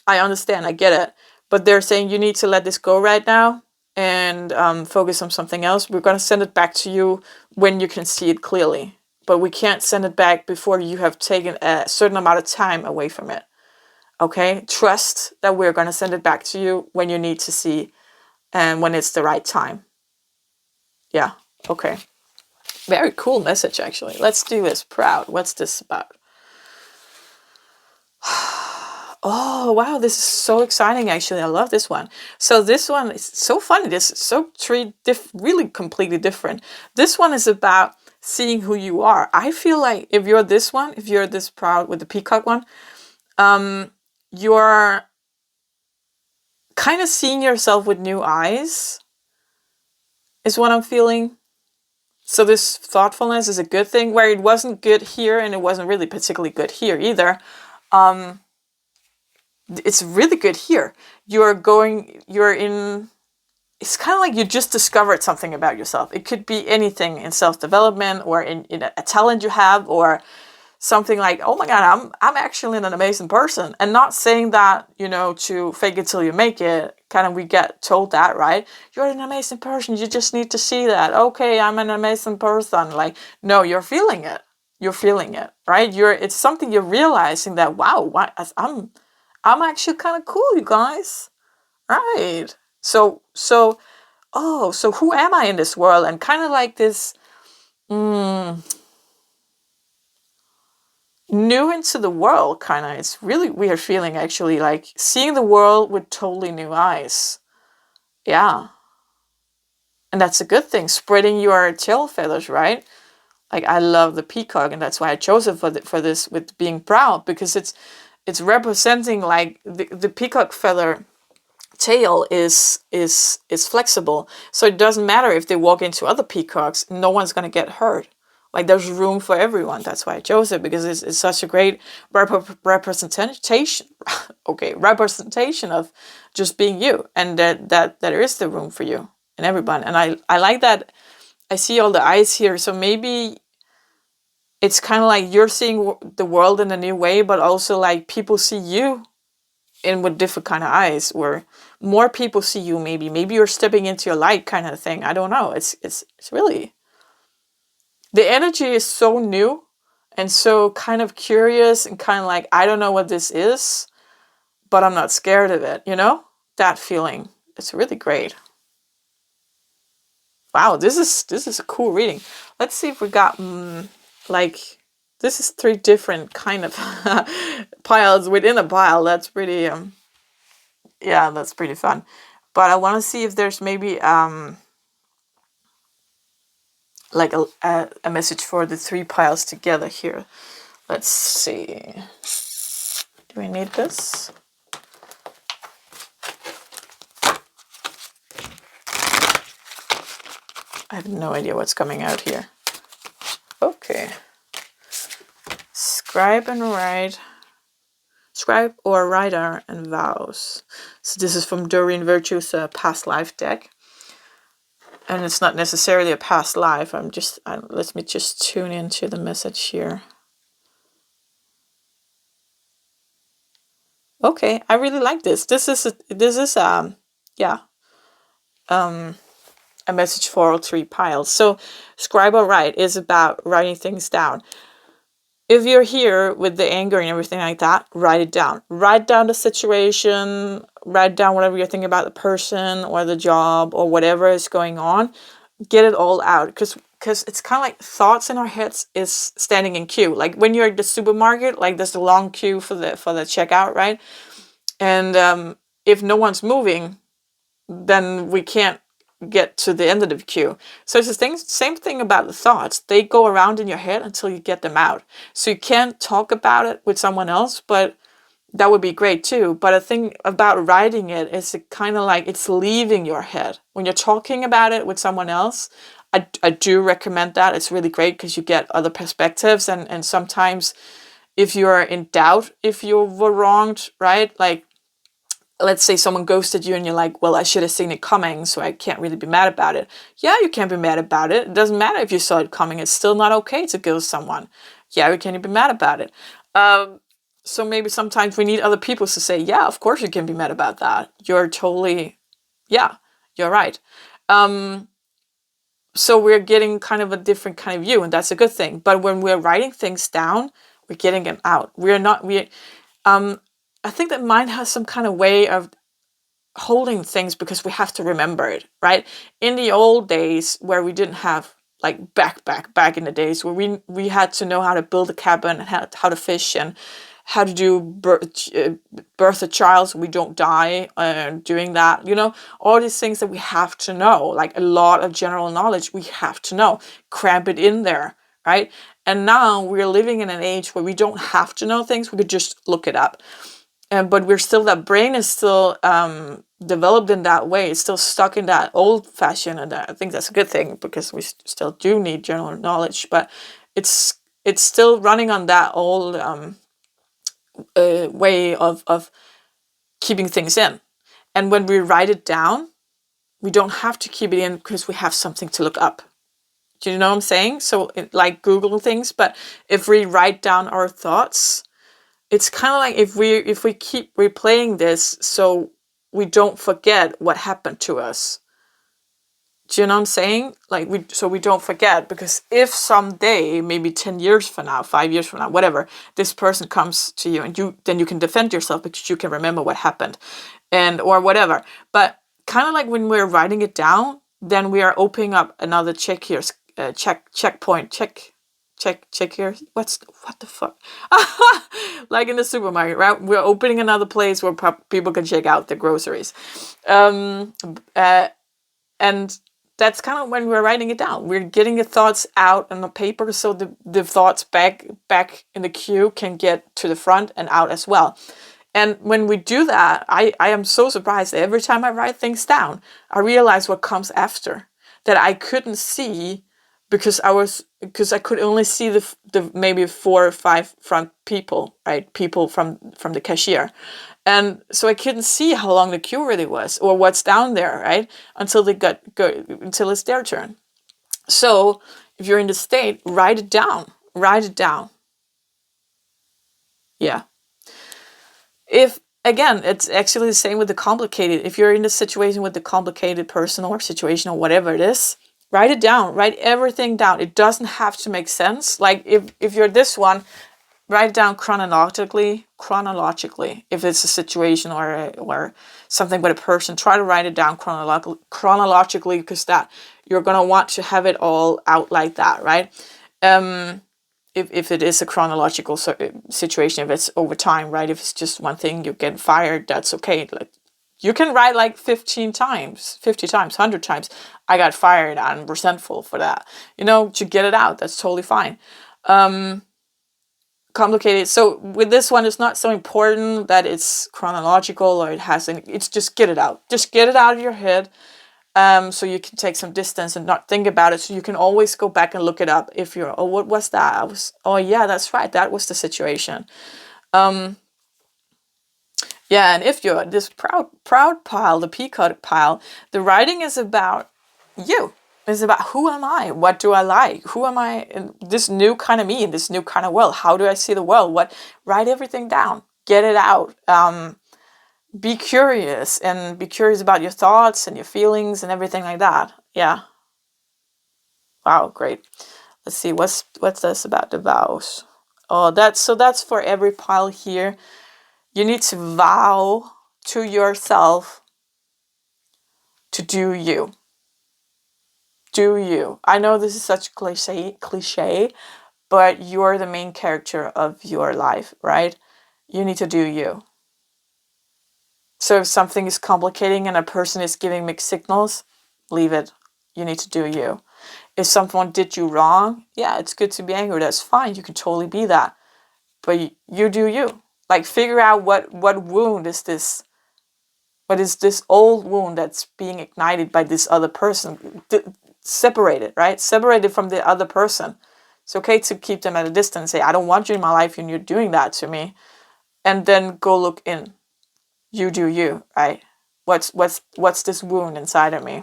I understand, I get it. But they're saying you need to let this go right now and focus on something else. We're going to send it back to you when you can see it clearly. But we can't send it back before you have taken a certain amount of time away from it. Okay? Trust that we're going to send it back to you when you need to see and when it's the right time. Yeah, okay. Very cool message, actually. Let's do this. Proud. What's this about? Oh, wow. This is so exciting, actually. I love this one. So this one is so funny. This is so really completely different. This one is about seeing who you are. I feel like if you're this proud with the peacock one, you're kind of seeing yourself with new eyes is what I'm feeling. So this thoughtfulness is a good thing, where it wasn't good here and it wasn't really particularly good here either. It's really good here. It's kind of like you just discovered something about yourself. It could be anything in self-development or in a talent you have, or something like, oh my God, I'm actually an amazing person. And not saying that, to fake it till you make it. Kind of, we get told that, right? You're an amazing person. You just need to see that. Okay, I'm an amazing person. Like, no, you're feeling it. You're feeling it, right? It's something you're realizing that, wow, I'm actually kind of cool, you guys. Right. So who am I in this world? And kind of like this, new into the world, kind of. It's really weird feeling, actually, like seeing the world with totally new eyes. Yeah. And that's a good thing, spreading your tail feathers, right? Like, I love the peacock, and that's why I chose it for this with being proud, because it's representing, like, the peacock feather tail is flexible, so it doesn't matter if they walk into other peacocks, no one's gonna get hurt. Like, there's room for everyone. That's why I chose it, because it's such a great representation. Okay, representation of just being you, and that there is the room for you and everyone. And I like that. I see all the eyes here, so maybe it's kind of like you're seeing the world in a new way, but also, like, people see you in with different kind of eyes, or more people see you. Maybe you're stepping into your light, kind of thing. I don't know. It's really, the energy is so new and so kind of curious and kind of like, I don't know what this is, but I'm not scared of it. That feeling. It's really great. Wow, this is a cool reading. Let's see if we got like, this is 3 different kind of piles within a pile. That's pretty yeah, that's pretty fun. But I want to see if there's maybe like a message for the 3 piles together here. Let's see. Do we need this? I have no idea what's coming out here. Okay. Scribe or writer and vows. So this is from Doreen Virtue's past life deck. And it's not necessarily a past life. Let me just tune into the message here. Okay, I really like this. This is a message for all three piles. So scribe or write is about writing things down. If you're here with the anger and everything like that, write it down. Write down the situation, write down whatever you're thinking about the person or the job or whatever is going on. Get it all out, because it's kind of like thoughts in our heads is standing in queue. Like when you're at the supermarket, like there's a long queue for the checkout, right? And if no one's moving, then we can't get to the end of the queue. So it's the same thing about the thoughts. They go around in your head until you get them out. So you can't talk about it with someone else, but that would be great too. But the thing about writing it is it kind of like it's leaving your head. When you're talking about it with someone else, I do recommend that. It's really great because you get other perspectives. And sometimes if you're in doubt, if you were wronged, right? Like, let's say someone ghosted you and you're like, well, I should have seen it coming, so I can't really be mad about it. Yeah, you can't be mad about it. It doesn't matter if you saw it coming. It's still not okay to ghost someone. Yeah, you can't be mad about it. So maybe sometimes we need other people to say, yeah, of course you can be mad about that. You're totally, yeah, you're right. So we're getting kind of a different kind of view, and that's a good thing. But when we're writing things down, we're getting them out. I think that mind has some kind of way of holding things because we have to remember it, right? In the old days where we didn't have, like back in the days where we had to know how to build a cabin, how to fish, and how to do birth a child so we don't die doing that, all these things that we have to know, like a lot of general knowledge we have to know, cramp it in there, right? And now we're living in an age where we don't have to know things, we could just look it up. But that brain is still developed in that way. It's still stuck in that old fashioned, and I think that's a good thing because we still do need general knowledge. But it's still running on that old way of keeping things in. And when we write it down, we don't have to keep it in because we have something to look up. Do you know what I'm saying? So like Google things, but if we write down our thoughts, it's kind of like if we keep replaying this so we don't forget what happened to us. Do you know what I'm saying? Like we don't forget, because if someday, maybe 10 years from now, 5 years from now, whatever, this person comes to you and then you can defend yourself because you can remember what happened or whatever. But kind of like when we're writing it down, then we are opening up another check here, checkpoint, check here. What the fuck? Like in the supermarket, right? We're opening another place where people can check out their groceries. And that's kind of when we're writing it down. We're getting the thoughts out on the paper so the thoughts back in the queue can get to the front and out as well. And when we do that, I am so surprised that every time I write things down, I realize what comes after that I couldn't see because I could only see the maybe 4 or 5 front people, right? People from the cashier. And so I couldn't see how long the queue really was or what's down there, right? Until until it's their turn. So if you're in the state, write it down. Write it down. Yeah. Again, it's actually the same with the complicated. If you're in the situation with the complicated person or situation or whatever it is, write it down. Write everything down. It doesn't have to make sense. Like if you're this one, write it down chronologically. If it's a situation or something with a person, try to write it down chronologically, because that you're gonna want to have it all out like that, right? If it is a chronological situation, if it's over time, right? If it's just one thing, you get fired, that's okay. Like you can write like 15 times, 50 times, 100 times. I got fired. I'm resentful for that. To get it out. That's totally fine. Complicated. So with this one, it's not so important that it's chronological or it's just get it out. Just get it out of your head. So you can take some distance and not think about it. So you can always go back and look it up if you're, oh, what was that? Oh yeah, that's right. That was the situation. Yeah, and if you're this proud pile, the peacock pile, the writing is about you. It's about, who am I? What do I like? Who am I in this new kind of me, in this new kind of world? How do I see the world? Write everything down. Get it out. Be curious, and be curious about your thoughts and your feelings and everything like that. Yeah. Wow, great. Let's see, what's this about the vows? Oh, that's for every pile here. You need to vow to yourself to do you. Do you. I know this is such cliche, but you're the main character of your life, right? You need to do you. So if something is complicating and a person is giving mixed signals, leave it. You need to do you. If someone did you wrong, yeah, it's good to be angry. That's fine. You can totally be that. But you do you. Like, figure out what wound is this. What is this old wound that's being ignited by this other person? Separate it, right? Separate it from the other person. It's okay to keep them at a distance. Say, I don't want you in my life and you're doing that to me. And then go look in. You do you, right? What's this wound inside of me?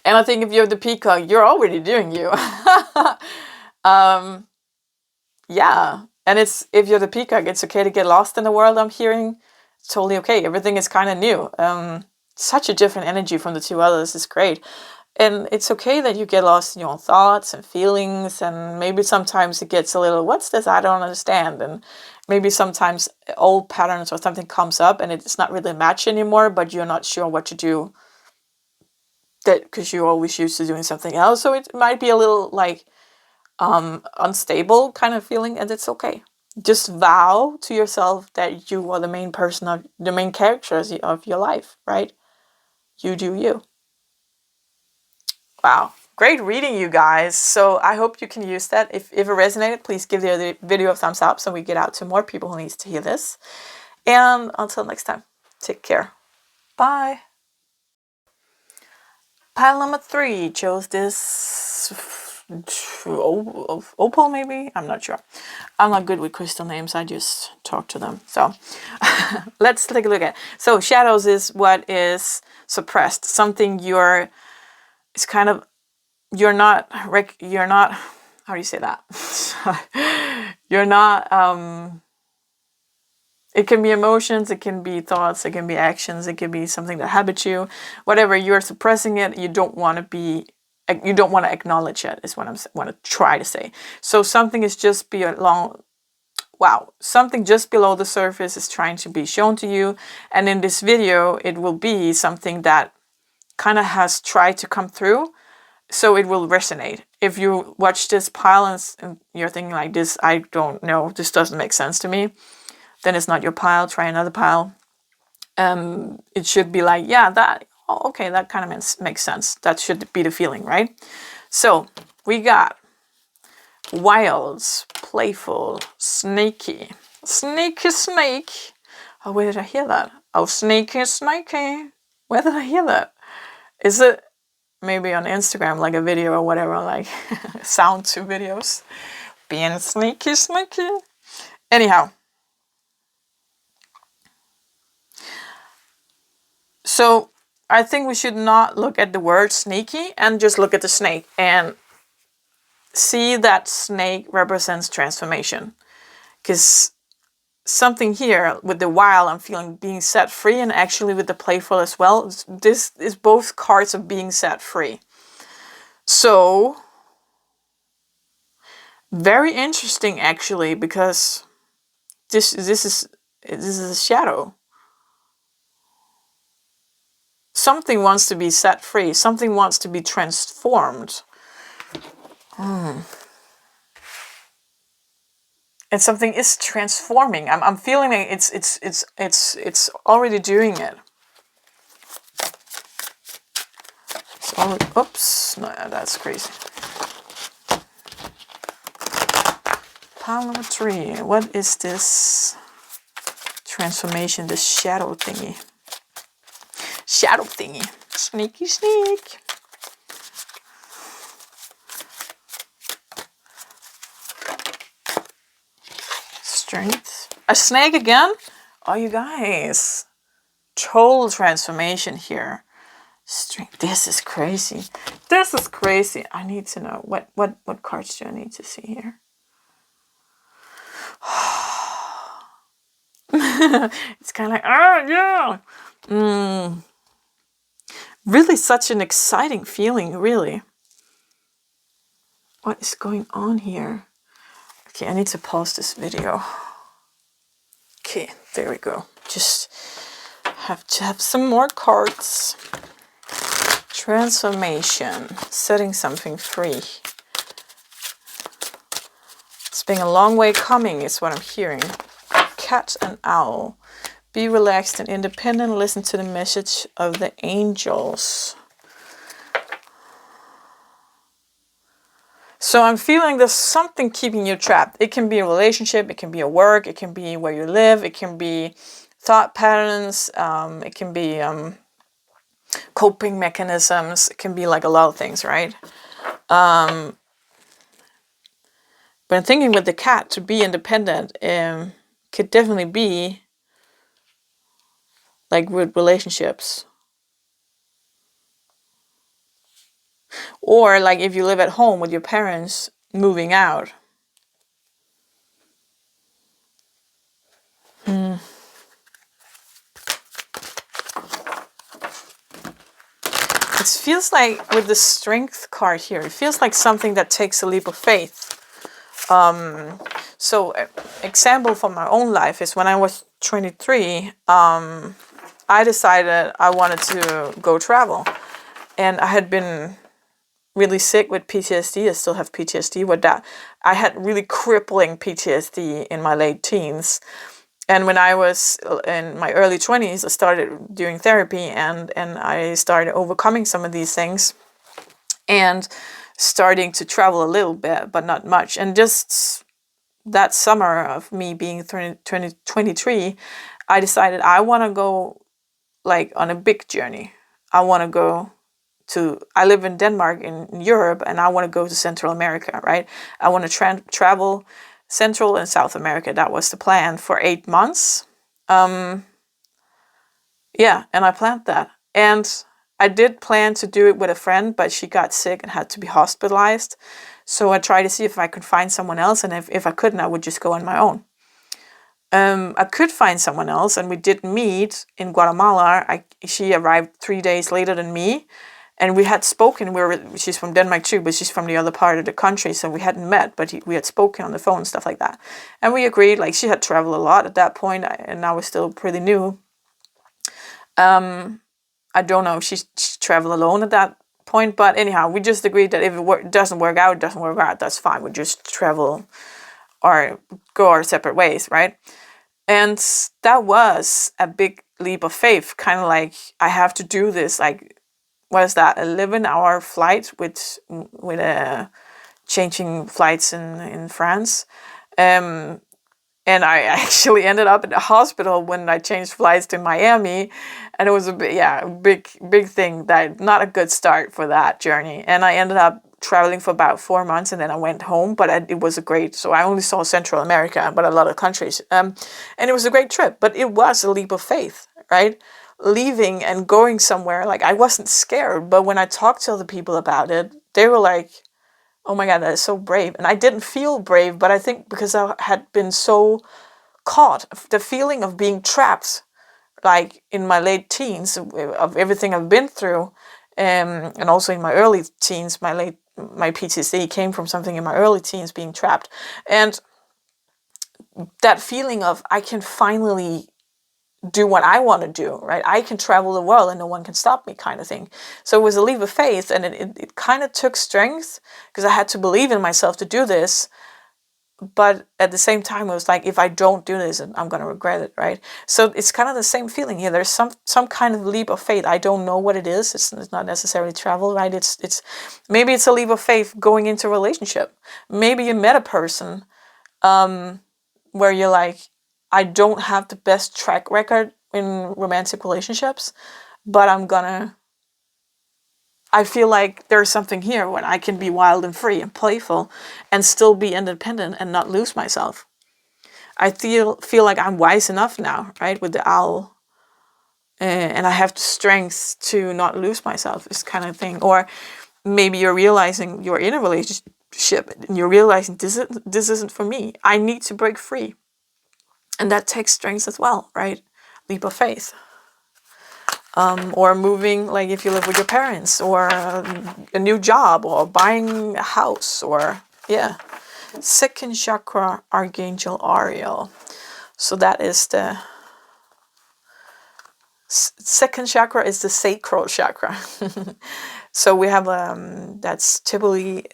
And I think if you're the peacock, you're already doing you. Yeah. And if you're the peacock, it's okay to get lost in the world, I'm hearing. It's totally okay. Everything is kind of new. Such a different energy from the two others is great. And it's okay that you get lost in your own thoughts and feelings, and maybe sometimes it gets a little, what's this? I don't understand. And maybe sometimes old patterns or something comes up and it's not really a match anymore, but you're not sure what to do, that because you're always used to doing something else. So it might be a little like unstable kind of feeling, and it's okay. Just vow to yourself that you are the main person of the main characters of your life, right? You do you. Wow. Great reading, you guys. So I hope you can use that. If it resonated, please give the video a thumbs up so we get out to more people who needs to hear this. And until next time, take care. Bye. Pile number 3 chose this opal, maybe? I'm not sure. I'm not good with crystal names. I just talk to them. So let's take a look at it. So shadows is what is suppressed. Something it's kind of, you're not, how do you say that? You're not, it can be emotions, it can be thoughts, it can be actions, it can be something that habits you. Whatever, you're suppressing it, you don't want to acknowledge it, is what I want to try to say. So something is just something just below the surface is trying to be shown to you. And in this video, it will be something that kind of has tried to come through. So it will resonate. If you watch this pile and you're thinking like this, I don't know, this doesn't make sense to me, then it's not your pile. Try another pile. It should be like, yeah, okay, that kind of makes sense. That should be the feeling, right? So we got wild, playful, snaky. Snaky snake. Oh, where did I hear that? Oh, snaky snaky. Where did I hear that? Is it maybe on Instagram, like a video or whatever, like sound to videos? Being snaky snaky. Anyhow. So I think we should not look at the word sneaky and just look at the snake and see that snake represents transformation. Because something here with the wild, I'm feeling being set free, and actually with the playful as well. This is both cards of being set free. So very interesting actually, because this is a shadow. Something wants to be set free. Something wants to be transformed. And something is transforming. I'm feeling like it's already doing it. It's already, oops, no, that's crazy. Pile number 3. What is this transformation? This shadow thingy. Sneaky sneak. Strength. A snake again? Oh, you guys. Total transformation here. Strength. This is crazy. This is crazy. I need to know. What cards do I need to see here? It's kind of like, yeah. Really such an exciting feeling, really. What is going on here? Okay, I need to pause this video. Okay, there we go. Just have to have some more cards. Transformation. Setting something free. It's been a long way coming, is what I'm hearing. Cat and owl. Be relaxed and independent. Listen to the message of the angels. So I'm feeling there's something keeping you trapped. It can be a relationship. It can be a work. It can be where you live. It can be thought patterns. It can be coping mechanisms. It can be like a lot of things, right? But I'm thinking with the cat, to be independent could definitely be like with relationships. Or like if you live at home with your parents, moving out. It feels like with the strength card here, it feels like something that takes a leap of faith. So example from my own life is when I was 23, I decided I wanted to go travel. And I had been really sick with PTSD. I still have PTSD with that. I had really crippling PTSD in my late teens. And when I was in my early 20s, I started doing therapy and I started overcoming some of these things and starting to travel a little bit, but not much. And just that summer of me being 23, I decided I want to go like on a big journey. I want to go I live in Denmark in Europe, and I want to go to Central America, right? I want to travel Central and South America. That was the plan for 8 months. Yeah, and I planned that. And I did plan to do it with a friend, but she got sick and had to be hospitalized. So I tried to see if I could find someone else, and if I couldn't, I would just go on my own. I could find someone else, and we did meet in Guatemala. She arrived 3 days later than me. And we had spoken, she's from Denmark too, but she's from the other part of the country, so we hadn't met, but we had spoken on the phone, stuff like that. And we agreed, like she had traveled a lot at that point, and I was still pretty new. I don't know if she traveled alone at that point, but anyhow, we just agreed that if it doesn't work out, it doesn't work out, that's fine. We just travel or go our separate ways, right? And that was a big leap of faith, kind of like, I have to do this, like, was that 11-hour flight with changing flights in France. And I actually ended up in the hospital when I changed flights to Miami. And it was a big thing, that not a good start for that journey. And I ended up traveling for about 4 months, and then I went home, but it was so I only saw Central America, but a lot of countries. And it was a great trip, but it was a leap of faith, right? Leaving and going somewhere, like I wasn't scared, but when I talked to other people about it, they were like, oh my God, that is so brave. And I didn't feel brave, but I think because I had been so caught, the feeling of being trapped, like in my late teens, of everything I've been through, and also in my early teens, my PTSD came from something in my early teens, being trapped. And that feeling of, I can finally do what I want to do, right? I can travel the world and no one can stop me, kind of thing. So it was a leap of faith, and it kind of took strength, because I had to believe in myself to do this. But at the same time, it was like, if I don't do this, I'm going to regret it, right? So it's kind of the same feeling here. There's some kind of leap of faith. I don't know what it is. It's not necessarily travel, right? It's maybe it's a leap of faith going into a relationship. Maybe you met a person where you're like, I don't have the best track record in romantic relationships, but I'm gonna I feel like there's something here when I can be wild and free and playful and still be independent and not lose myself. I feel like I'm wise enough now, right, with the owl, and I have the strength to not lose myself, this kind of thing. Or maybe you're realizing you're in a relationship and you're realizing this isn't for me. I need to break free, and that takes strength as well, right? Leap of faith. Or moving, like if you live with your parents, or a new job, or buying a house, or yeah. Second chakra, Archangel Ariel. So that is the second chakra is the sacral chakra. So we have that's typically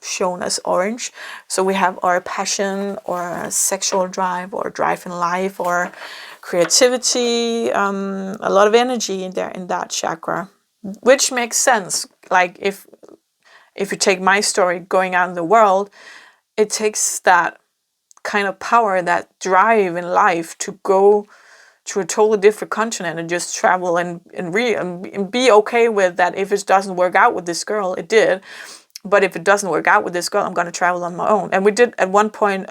shown as orange. So we have our passion, or sexual drive, or drive in life, or creativity, a lot of energy in there in that chakra, which makes sense. Like if you take my story, going out in the world, it takes that kind of power, that drive in life to go to a totally different continent and just travel and be okay with that. If it doesn't work out with this girl, it did. But if it doesn't work out with this girl, I'm going to travel on my own. And we did at one point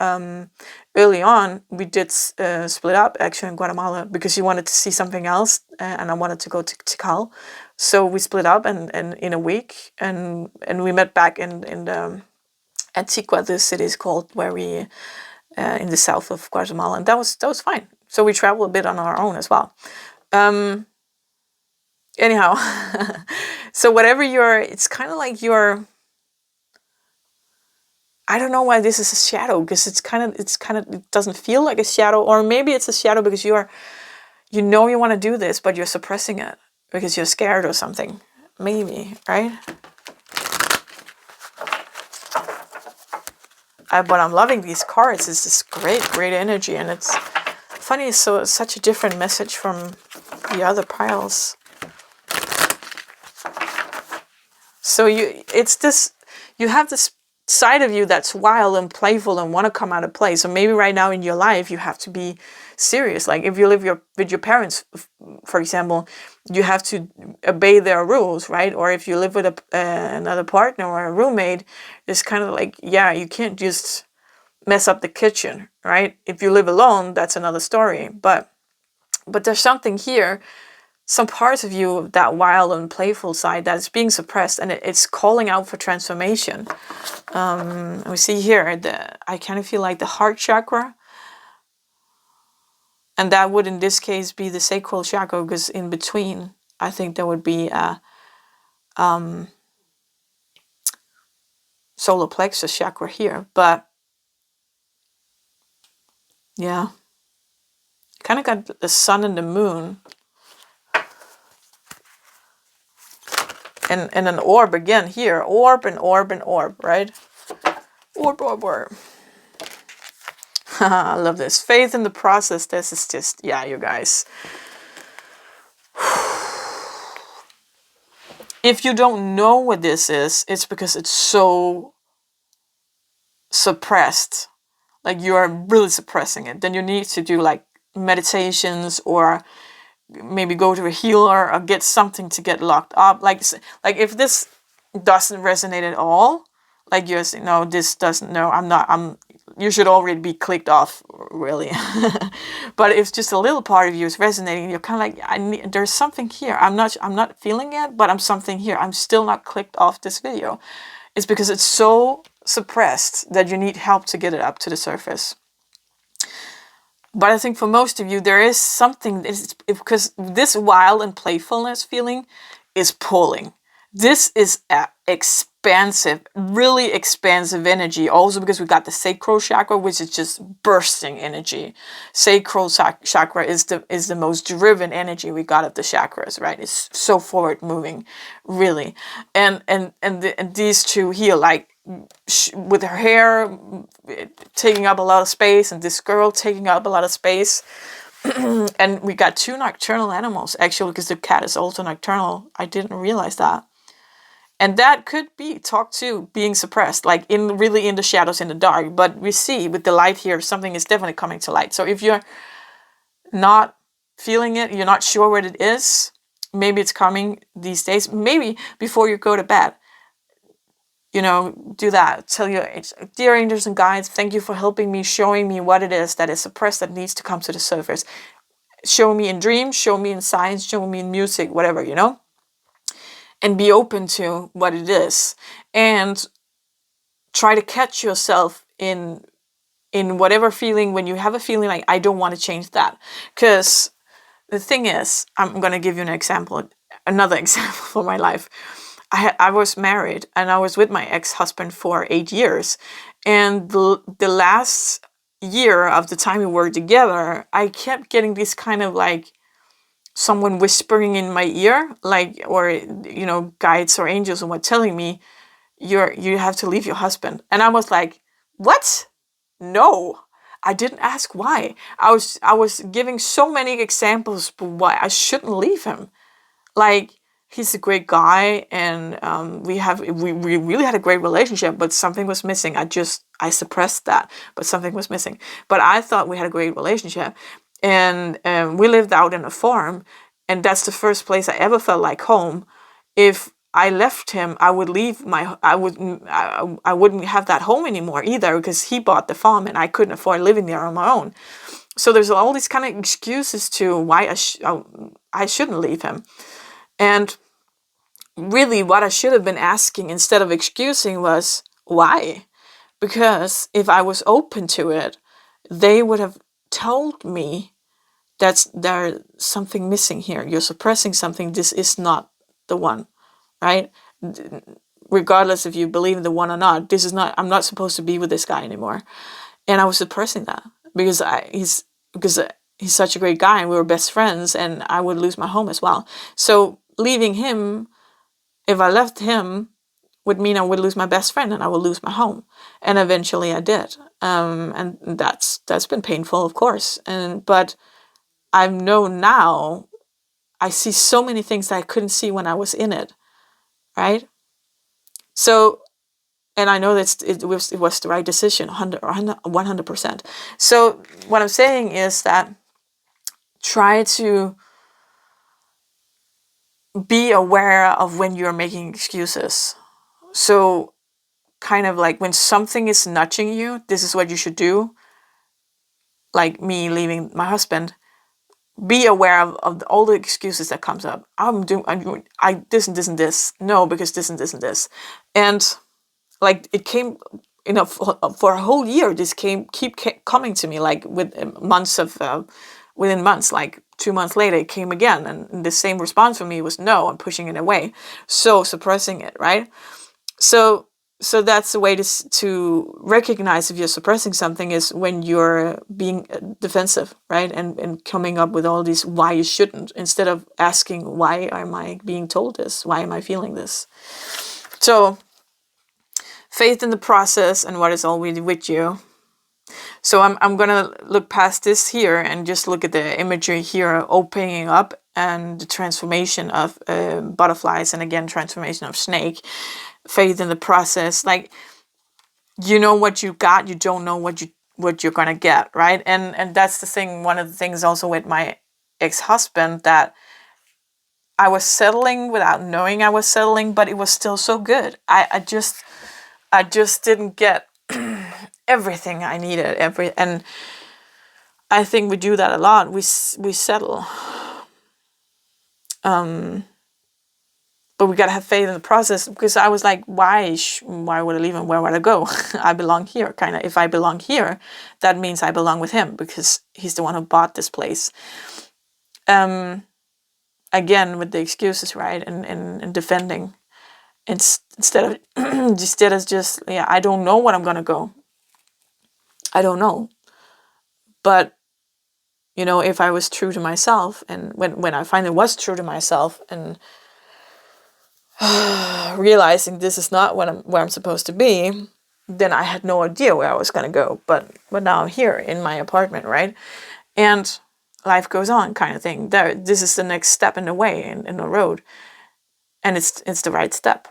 early on, we did split up actually in Guatemala because he wanted to see something else and I wanted to go to Tikal. So we split up and in a week and we met back in the Antigua, the city is called, where we in the south of Guatemala, and that was fine. So we travel a bit on our own as well. Anyhow, so whatever it's kind of like I don't know why this is a shadow, because it doesn't feel like a shadow, or maybe it's a shadow because you want to do this, but you're suppressing it because you're scared or something. Maybe, right? But I'm loving these cards. It's this great energy, and it's funny. So it's such a different message from the other piles. So you have this side of you that's wild and playful and want to come out of play. So maybe right now in your life you have to be serious. Like if you live with your parents, for example, you have to obey their rules, right? Or if you live with another partner or a roommate, it's kind of like, yeah, you can't just mess up the kitchen, right? If you live alone, that's another story. But there's something here, some parts of you, that wild and playful side, that's being suppressed, and it's calling out for transformation. We see here I kind of feel like the heart chakra, and that would in this case be the sacral chakra, because in between I think there would be a solar plexus chakra here. But yeah, kind of got the sun and the moon. And an orb again here. Orb and orb and orb, right? Orb. I love this. Faith in the process. This is just, yeah, you guys. If you don't know what this is, it's because it's so suppressed. Like you are really suppressing it. Then you need to do like meditations, or maybe go to a healer, or get something to get locked up. Like if this doesn't resonate at all, like you're saying, no, this doesn't, no, you should already be clicked off, really. But if just a little part of you is resonating, you're kind of like, there's something here. I'm not feeling it, but I'm something here. I'm still not clicked off this video. It's because it's so suppressed that you need help to get it up to the surface. But I think for most of you, there is something, because this wild and playfulness feeling is pulling. This is an expansive, really expansive energy. Also because we got the sacral chakra, which is just bursting energy. Sacral chakra is the most driven energy we got of the chakras, right? It's so forward moving, really. And these two here, like, with her hair taking up a lot of space, and this girl taking up a lot of space. And we got two nocturnal animals, actually, because the cat is also nocturnal. I didn't realize that. And that could be talk to being suppressed, like really in the shadows, in the dark. But we see with the light here, something is definitely coming to light. So if you're not feeling it, you're not sure what it is, maybe it's coming these days. Maybe before you go to bed, do that. Tell your dear angels and guides, thank you for helping me, showing me what it is that is suppressed that needs to come to the surface. Show me in dreams, show me in signs, show me in music, whatever, and be open to what it is, and try to catch yourself in whatever feeling, when you have a feeling like, I don't want to change that. Because the thing is, I'm going to give you another example for my life. I was married and I was with my ex-husband for 8 years. And the last year of the time we were together, I kept getting this kind of like someone whispering in my ear, like, or, guides or angels were telling me, you have to leave your husband. And I was like, what? No, I didn't ask why. I was giving so many examples why I shouldn't leave him. Like, he's a great guy, and we really had a great relationship, but something was missing. I suppressed that, but something was missing. But I thought we had a great relationship, and we lived out in a farm, and that's the first place I ever felt like home. If I left him, I would I wouldn't have that home anymore either, because he bought the farm and I couldn't afford living there on my own. So there's all these kind of excuses to why I shouldn't leave him. And really what I should have been asking instead of excusing was, why? Because if I was open to it, they would have told me that there's something missing here. You're suppressing something. This is not the one. Right? Regardless if you believe in the one or not, I'm not supposed to be with this guy anymore. And I was suppressing that because he's such a great guy and we were best friends, and I would lose my home as well. So leaving him, if I left him, would mean I would lose my best friend and I would lose my home. And eventually I did. And that's been painful, of course. But I know now, I see so many things that I couldn't see when I was in it. Right? So, and I know that it was the right decision, 100%. So what I'm saying is that try to be aware of when you're making excuses. So kind of like when something is nudging you, this is what you should do. Like me leaving my husband, be aware of all the excuses that comes up. I'm doing this and this and this. No, because this and this and this. And like it came, for a whole year, this keep coming to me, like within months, like 2 months later, it came again. And the same response from me was no, I'm pushing it away. So suppressing it, right? So that's the way to recognize if you're suppressing something, is when you're being defensive, right? And coming up with all these why you shouldn't, instead of asking, why am I being told this? Why am I feeling this? So faith in the process and what is already with you. So I'm going to look past this here and just look at the imagery here, opening up, and the transformation of butterflies, and again, transformation of snake. Faith in the process. Like, you know what you got, you don't know what you're going to get, right? And that's the thing, one of the things also with my ex-husband, that I was settling without knowing I was settling, but it was still so good. I just didn't get everything I needed. And I think we do that a lot. We settle. But we gotta have faith in the process, because I was like, why would I leave him? Where would I go? I belong here, kind of. If I belong here, that means I belong with him, because he's the one who bought this place. Again, with the excuses, right, and defending. Instead of just, I don't know when I'm gonna go. I don't know. But, if I was true to myself, and when I finally was true to myself, and realizing this is not where I'm supposed to be, then I had no idea where I was going to go. But now I'm here in my apartment, right? And life goes on, kind of thing. This is the next step in the way, in the road. And it's the right step.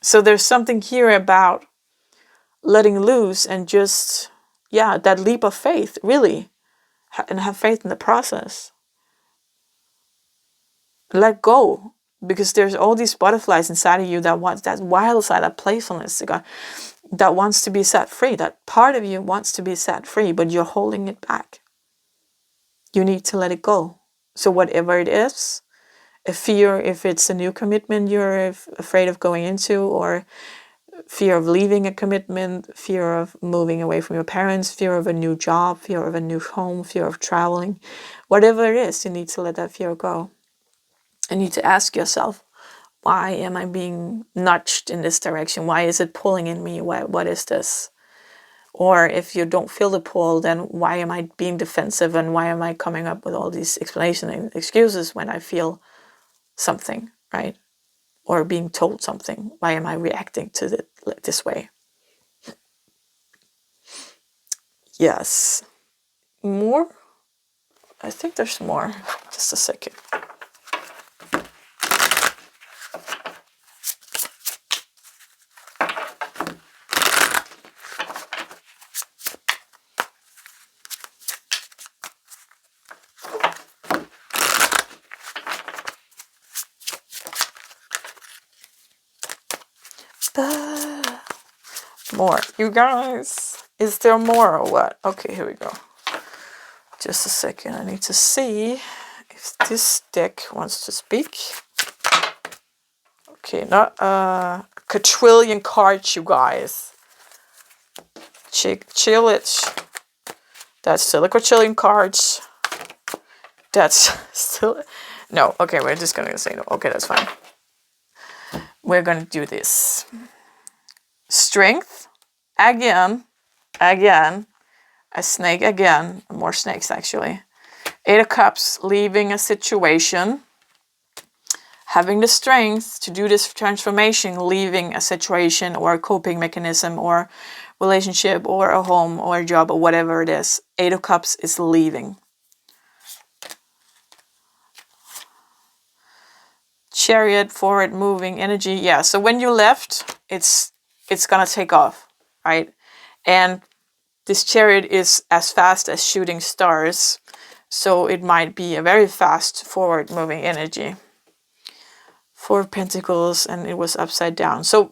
So there's something here about letting loose and just, that leap of faith, really, and have faith in the process. let go, because there's all these butterflies inside of you that wants that wild side, that playfulness, that wants to be set free. That part of you wants to be set free, but you're holding it back. You need to let it go. So whatever it is, a fear, if it's a new commitment you're afraid of going into, or fear of leaving a commitment, fear of moving away from your parents, fear of a new job, fear of a new home, fear of traveling, whatever it is, you need to let that fear go. You need to ask yourself, why am I being nudged in this direction? Why is it pulling in me? What is this? Or if you don't feel the pull, then why am I being defensive, and why am I coming up with all these explanations and excuses when I feel something, right? Or being told something? Why am I reacting to it this way? Yes. More? I think there's more. Just a second. More. You guys, is there more or what? Okay, here we go. Just a second. I need to see if this deck wants to speak. Okay, not a quadrillion cards, you guys. Chill it. That's still a quadrillion cards. That's still... No, okay, we're just gonna say no. Okay, that's fine. We're gonna do this. Strength. Again. A snake again. More snakes, actually. 8 of Cups, leaving a situation. Having the strength to do this transformation, leaving a situation or a coping mechanism or relationship or a home or a job or whatever it is. 8 of Cups is leaving. Chariot, forward moving energy. Yeah, so when you left, it's gonna take off, right? And this chariot is as fast as shooting stars, so it might be a very fast forward moving energy. 4 of Pentacles, and it was upside down. So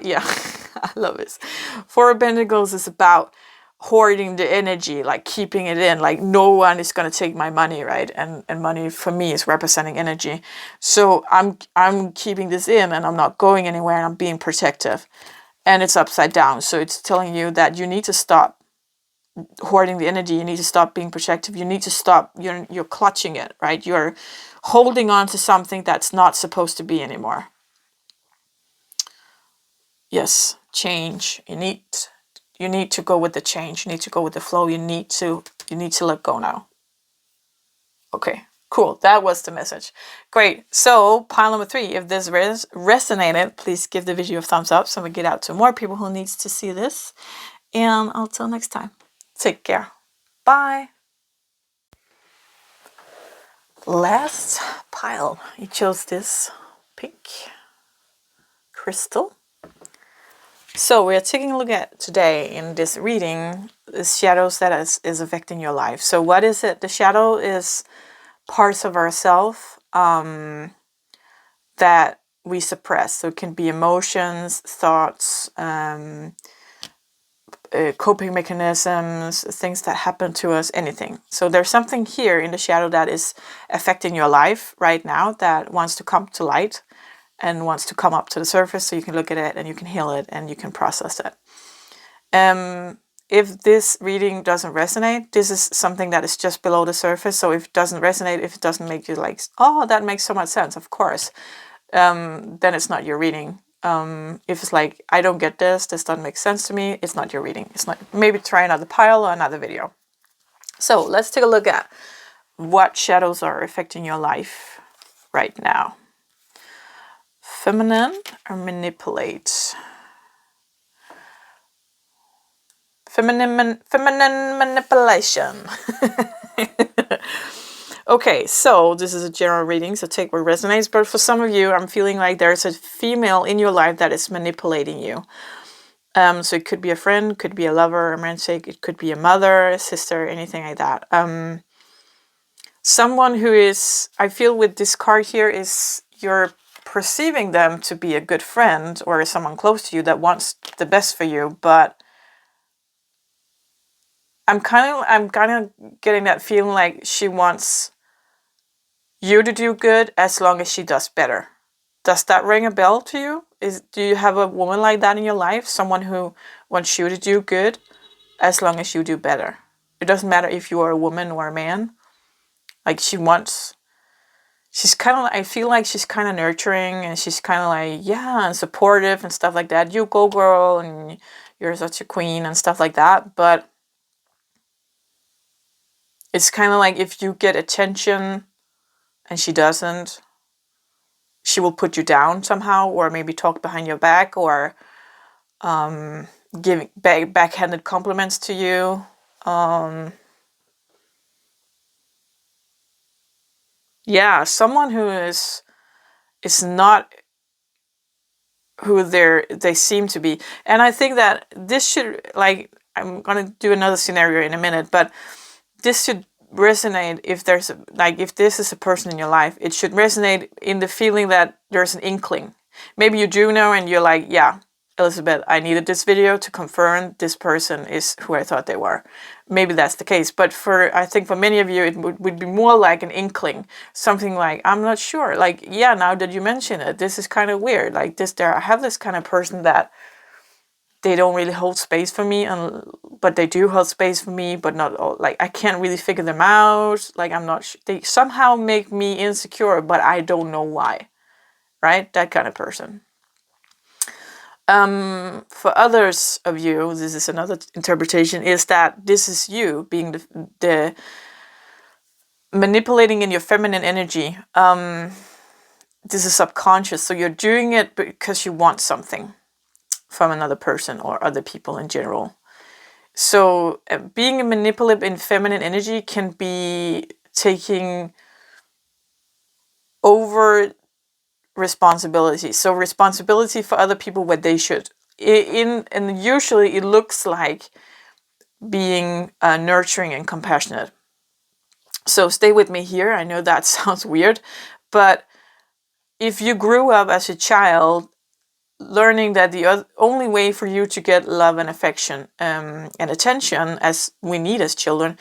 yeah, I love this. 4 of Pentacles is about hoarding the energy, like keeping it in, like no one is gonna take my money, right? And money for me is representing energy. So I'm keeping this in, and I'm not going anywhere, and I'm being protective. And it's upside down, so it's telling you that you need to stop hoarding the energy. You need to stop being protective. You need to stop. You're clutching it, right? You're holding on to something that's not supposed to be anymore. Yes, change. You need to go with the change. You need to go with the flow. You need to let go now. Okay, cool. That was the message. Great. So pile number 3, if this resonated, please give the video a thumbs up so we get out to more people who needs to see this. And until next time, take care. Bye. Last pile. You chose this pink crystal. So we are taking a look at today in this reading the shadows that is affecting your life. So what is it? The shadow is parts of ourselves that we suppress. So it can be emotions, thoughts, coping mechanisms, things that happen to us, anything. So there's something here in the shadow that is affecting your life right now that wants to come to light and wants to come up to the surface, so you can look at it and you can heal it and you can process it. If this reading doesn't resonate, this is something that is just below the surface. So if it doesn't resonate, if it doesn't make you like, oh, that makes so much sense, of course, then it's not your reading. If it's like, I don't get this doesn't make sense to me, it's not your reading. It's not. Maybe try another pile or another video. So let's take a look at what shadows are affecting your life right now. Feminine or manipulate? Feminine manipulation. Okay, so this is a general reading, so take what resonates. But for some of you, I'm feeling like there's a female in your life that is manipulating you. So it could be a friend, could be a lover, a romantic, it could be a mother, a sister, anything like that. someone who is, I feel with this card here, is you're perceiving them to be a good friend or someone close to you that wants the best for you, but I'm kind of getting that feeling like she wants you to do good as long as she does better. Does that ring a bell to you? Do you have a woman like that in your life? Someone who wants you to do good as long as you do better. It doesn't matter if you are a woman or a man. Like she's kind of, I feel like she's kind of nurturing and she's kind of like, yeah, and supportive and stuff like that. You go girl and you're such a queen and stuff like that. But it's kind of like if you get attention and she doesn't, she will put you down somehow, or maybe talk behind your back, or giving backhanded compliments to you. Yeah, someone who is not who they seem to be. And I think that this should, like, I'm gonna do another scenario in a minute, but this should resonate if there's like, if this is a person in your life, it should resonate in the feeling that there's an inkling. Maybe you do know and you're like, yeah, Elizabeth, I needed this video to confirm this person is who I thought they were. Maybe that's the case. But I think for many of you, it would be more like an inkling. Something like, I'm not sure. Like, yeah, now that you mention it, this is kind of weird. Like this, I have this kind of person that they don't really hold space for me, but they do hold space for me, but not all. Like, I can't really figure them out. Like, I'm not sure. They somehow make me insecure, but I don't know why. Right? That kind of person. For others of you, this is another interpretation, is that this is you being the manipulating in your feminine energy. This is subconscious, so you're doing it because you want something from another person or other people in general. So being a manipulative in feminine energy can be taking over responsibility. So responsibility for other people where they should. And usually it looks like being nurturing and compassionate. So stay with me here. I know that sounds weird, but if you grew up as a child learning that the only way for you to get love and affection and attention, as we need as children,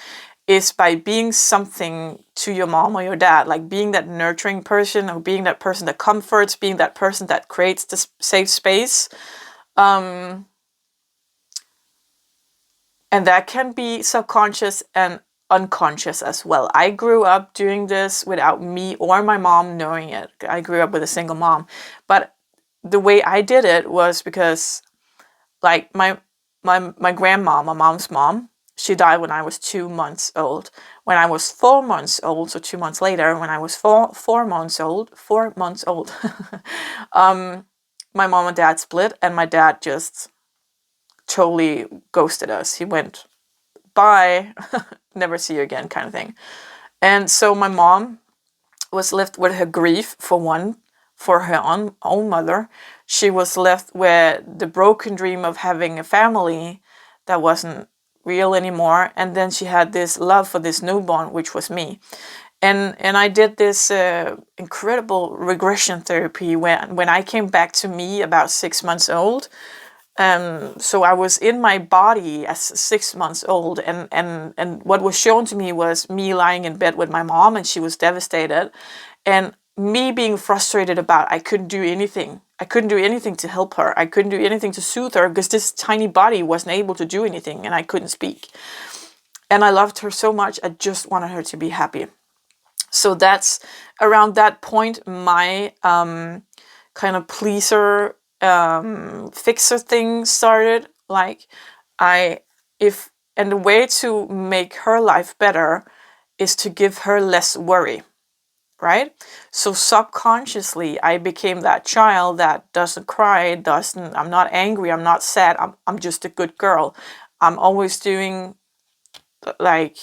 is by being something to your mom or your dad, like being that nurturing person or being that person that comforts, being that person that creates this safe space. And that can be subconscious and unconscious as well. I grew up doing this without me or my mom knowing it. I grew up with a single mom. But the way I did it was because, like, my grandma, my mom's mom, she died when I was 2 months old. When I was 4 months old, so 2 months later, when I was 4 months old, my mom and dad split, and my dad just totally ghosted us. He went, bye, never see you again, kind of thing. And so my mom was left with her grief, for her own mother. She was left with the broken dream of having a family that wasn't real anymore. And then she had this love for this newborn, which was me. And I did this incredible regression therapy when I came back to me about 6 months old. So I was in my body as 6 months old, and what was shown to me was me lying in bed with my mom, and she was devastated, and me being frustrated about I couldn't do anything. I couldn't do anything to help her. I couldn't do anything to soothe her because this tiny body wasn't able to do anything, and I couldn't speak. And I loved her so much. I just wanted her to be happy. So that's around that point my kind of pleaser fixer thing started. Like and the way to make her life better is to give her less worry, right? So subconsciously I became that child that doesn't cry, I'm not angry, I'm not sad, I'm just a good girl. I'm always doing, like,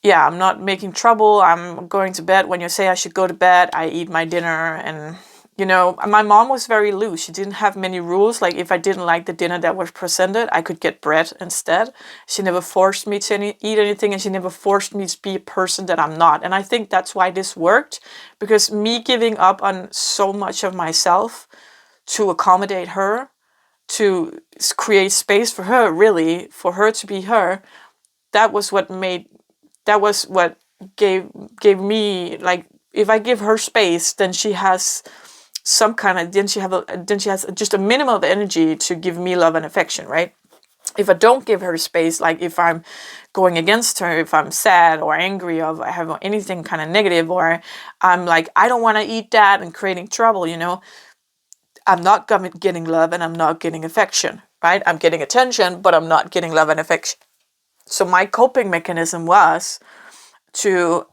yeah, I'm not making trouble. I'm going to bed when you say I should go to bed. I eat my dinner, and You know, my mom was very loose. She didn't have many rules. Like if I didn't like the dinner that was presented, I could get bread instead. She never forced me to eat anything, and she never forced me to be a person that I'm not. And I think that's why this worked, because me giving up on so much of myself to accommodate her, to create space for her, really, for her to be her, that was what gave me, like, if I give her space, then she has then she has just a minimum of energy to give me love and affection, right? If I don't give her space, like if I'm going against her, if I'm sad or angry, or if I have anything kind of negative, or I'm like, I don't want to eat that, and creating trouble, you know, I'm not getting love and I'm not getting affection, right? I'm getting attention, but I'm not getting love and affection. So my coping mechanism was to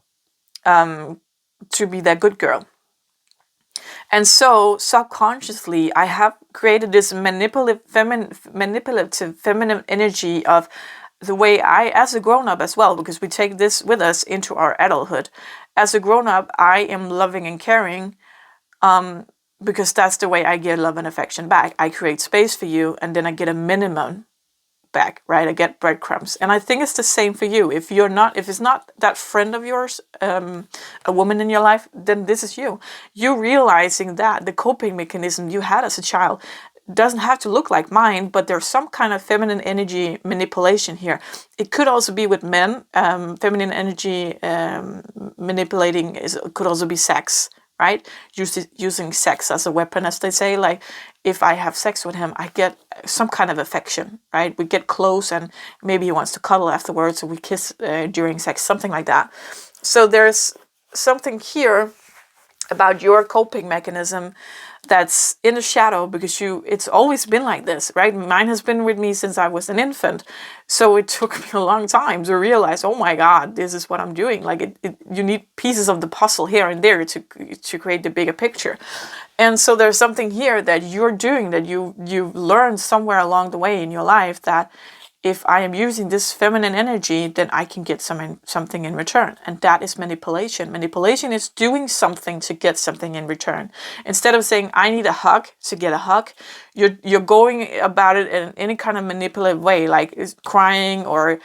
be that good girl. And so subconsciously, I have created this manipulative feminine energy of the way I, as a grown-up as well, because we take this with us into our adulthood. As a grown-up, I am loving and caring, because that's the way I get love and affection back. I create space for you, and then I get a minimum back, right? I get breadcrumbs. And I think it's the same for you. If it's not that friend of yours, a woman in your life, then this is you. You realizing that the coping mechanism you had as a child doesn't have to look like mine, but there's some kind of feminine energy manipulation here. It could also be with men. Feminine energy manipulating could also be sex, right? Using sex as a weapon, as they say. Like, if I have sex with him, I get some kind of affection, right? We get close, and maybe he wants to cuddle afterwards, or we kiss during sex, something like that. So there's something here about your coping mechanism that's in the shadow, because it's always been like this, right? Mine has been with me since I was an infant. So it took me a long time to realize, oh my God, this is what I'm doing. Like you need pieces of the puzzle here and there to create the bigger picture. And so there's something here that you're doing, that you've learned somewhere along the way in your life, that if I am using this feminine energy, then I can get something in return. And that is manipulation. Manipulation is doing something to get something in return. Instead of saying, I need a hug to get a hug, you're going about it in any kind of manipulative way, like crying or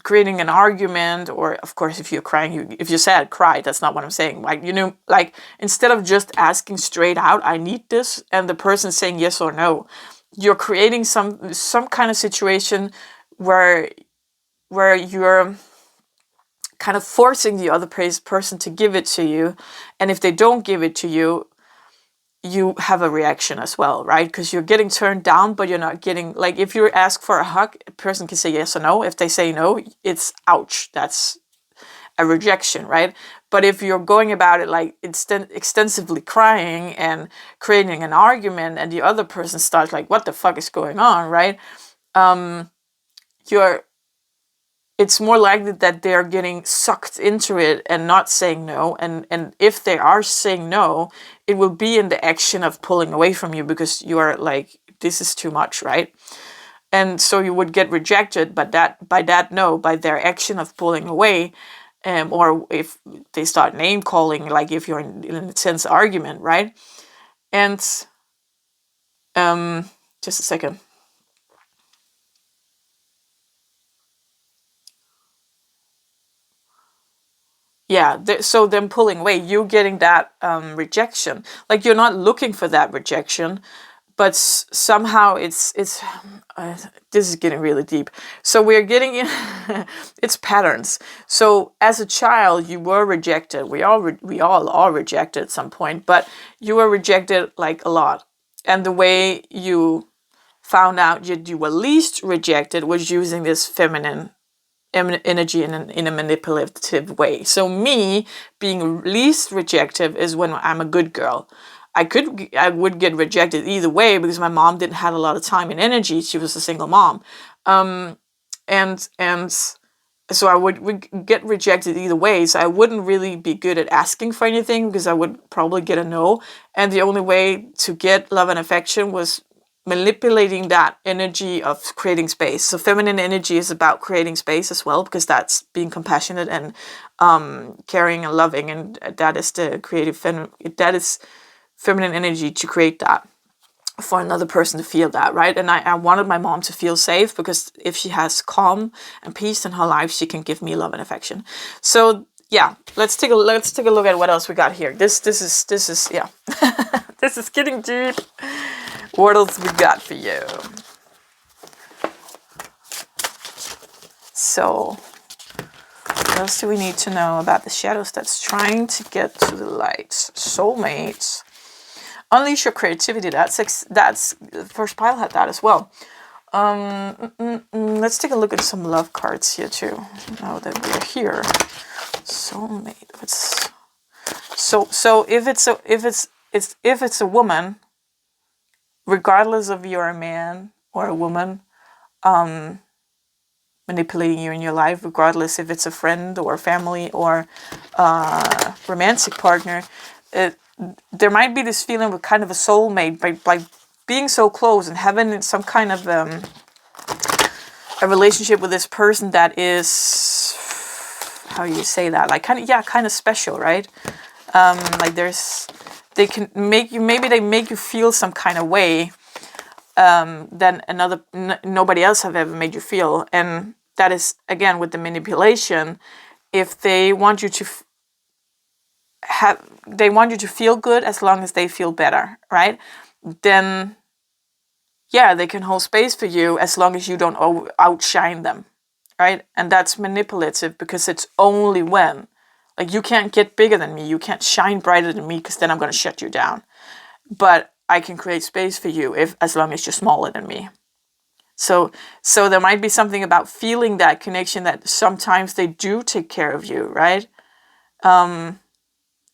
creating an argument. Or, of course, if you're crying, if you're sad, cry. That's not what I'm saying. Like, like, instead of just asking straight out, I need this, and the person saying yes or no, you're creating some kind of situation where you're kind of forcing the other person to give it to you. And if they don't give it to you, you have a reaction as well, right? Because you're getting turned down, but you're not getting, like, if you ask for a hug, a person can say yes or no. If they say no, it's ouch. That's a rejection, right? But if you're going about it like extensively crying and creating an argument, and the other person starts like, what the fuck is going on, right? It's more likely that they're getting sucked into it and not saying no. And if they are saying no, it will be in the action of pulling away from you, because you are like, this is too much, right? And so you would get rejected, but by their action of pulling away. Or if they start name calling, like if you're in a tense argument, right? And just a second. Yeah, so them pulling away, you getting that rejection. Like, you're not looking for that rejection, but somehow it's this is getting really deep. So we're getting in it's patterns. So as a child, you were rejected. We all are rejected at some point, but you were rejected like a lot. And the way you found out you were least rejected was using this feminine energy in a manipulative way. So me being least rejective is when I'm a good girl. I would get rejected either way, because my mom didn't have a lot of time and energy. She was a single mom, and so I would get rejected either way. So I wouldn't really be good at asking for anything, because I would probably get a no. And the only way to get love and affection was manipulating that energy of creating space. So feminine energy is about creating space as well, because that's being compassionate and caring and loving, and that is the creative that is feminine energy to create that for another person to feel that, right? And I wanted my mom to feel safe, because if she has calm and peace in her life, she can give me love and affection. So yeah, let's take a look at what else we got here. This is yeah. This is getting deep. What else we got for you? So what else do we need to know about the shadows that's trying to get to the light? Soulmates. Unleash your creativity. That's the first pile had that as well. Let's take a look at some love cards here too. Now that we're here, soulmate. So if it's a woman, regardless of you're a man or a woman, manipulating you in your life, regardless if it's a friend or family or a romantic partner, there might be this feeling of kind of a soulmate by being so close and having some kind of a relationship with this person that is, how do you say that, like kind of special, right? Like they can make you, maybe they make you feel some kind of way than nobody else have ever made you feel. And that is, again, with the manipulation, if they want you to they want you to feel good as long as they feel better, right? Then yeah, they can hold space for you as long as you don't outshine them, right? And that's manipulative, because it's only when, like, you can't get bigger than me, you can't shine brighter than me, because then I'm going to shut you down. But I can create space for you as long as you're smaller than me. So there might be something about feeling that connection, that sometimes they do take care of you, right?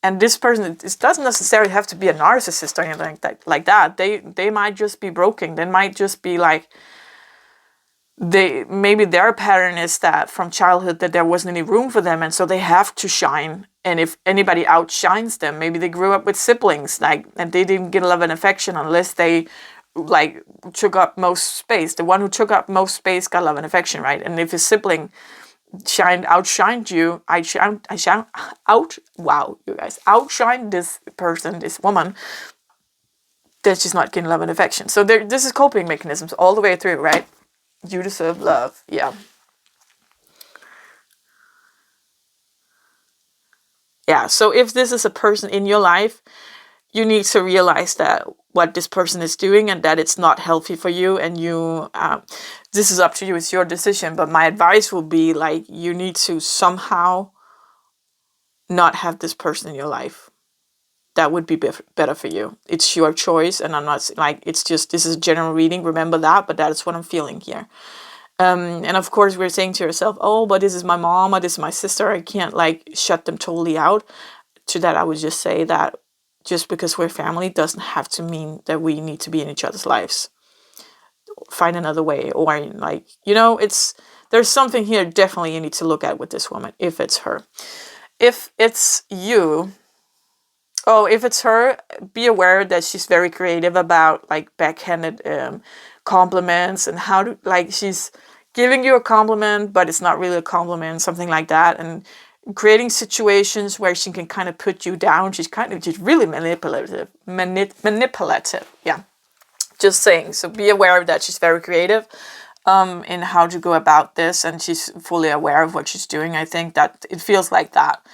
And this person, it doesn't necessarily have to be a narcissist or anything like that. They might just be broken. They might just be like, maybe their pattern is that from childhood that there wasn't any room for them, and so they have to shine. And if anybody outshines them, maybe they grew up with siblings, like, and they didn't get love and affection unless they like took up most space. The one who took up most space got love and affection, right? And if a sibling outshined you, outshine this person, this woman, then she's not getting love and affection. So this is coping mechanisms all the way through, right? You deserve love. Yeah. Yeah, so if this is a person in your life, you need to realize that what this person is doing and that it's not healthy for you, and you this is up to you, it's your decision, but my advice will be, like, you need to somehow not have this person in your life. That would be better for you. It's your choice, and I'm not, like, it's just, this is a general reading, remember that, but that is what I'm feeling here. And of course we're saying to yourself, oh, but this is my mom or this is my sister, I can't like shut them totally out. To that I would just say that just because we're family doesn't have to mean that we need to be in each other's lives. Find another way, or like, there's something here definitely you need to look at with this woman, if it's her. If it's you, if it's her, be aware that she's very creative about like backhanded compliments, and how to, like, she's giving you a compliment but it's not really a compliment, something like that, and creating situations where she can kind of put you down. She's really manipulative. Yeah, just saying. So be aware of that. She's very creative in how to go about this, and she's fully aware of what she's doing. I think that it feels like that.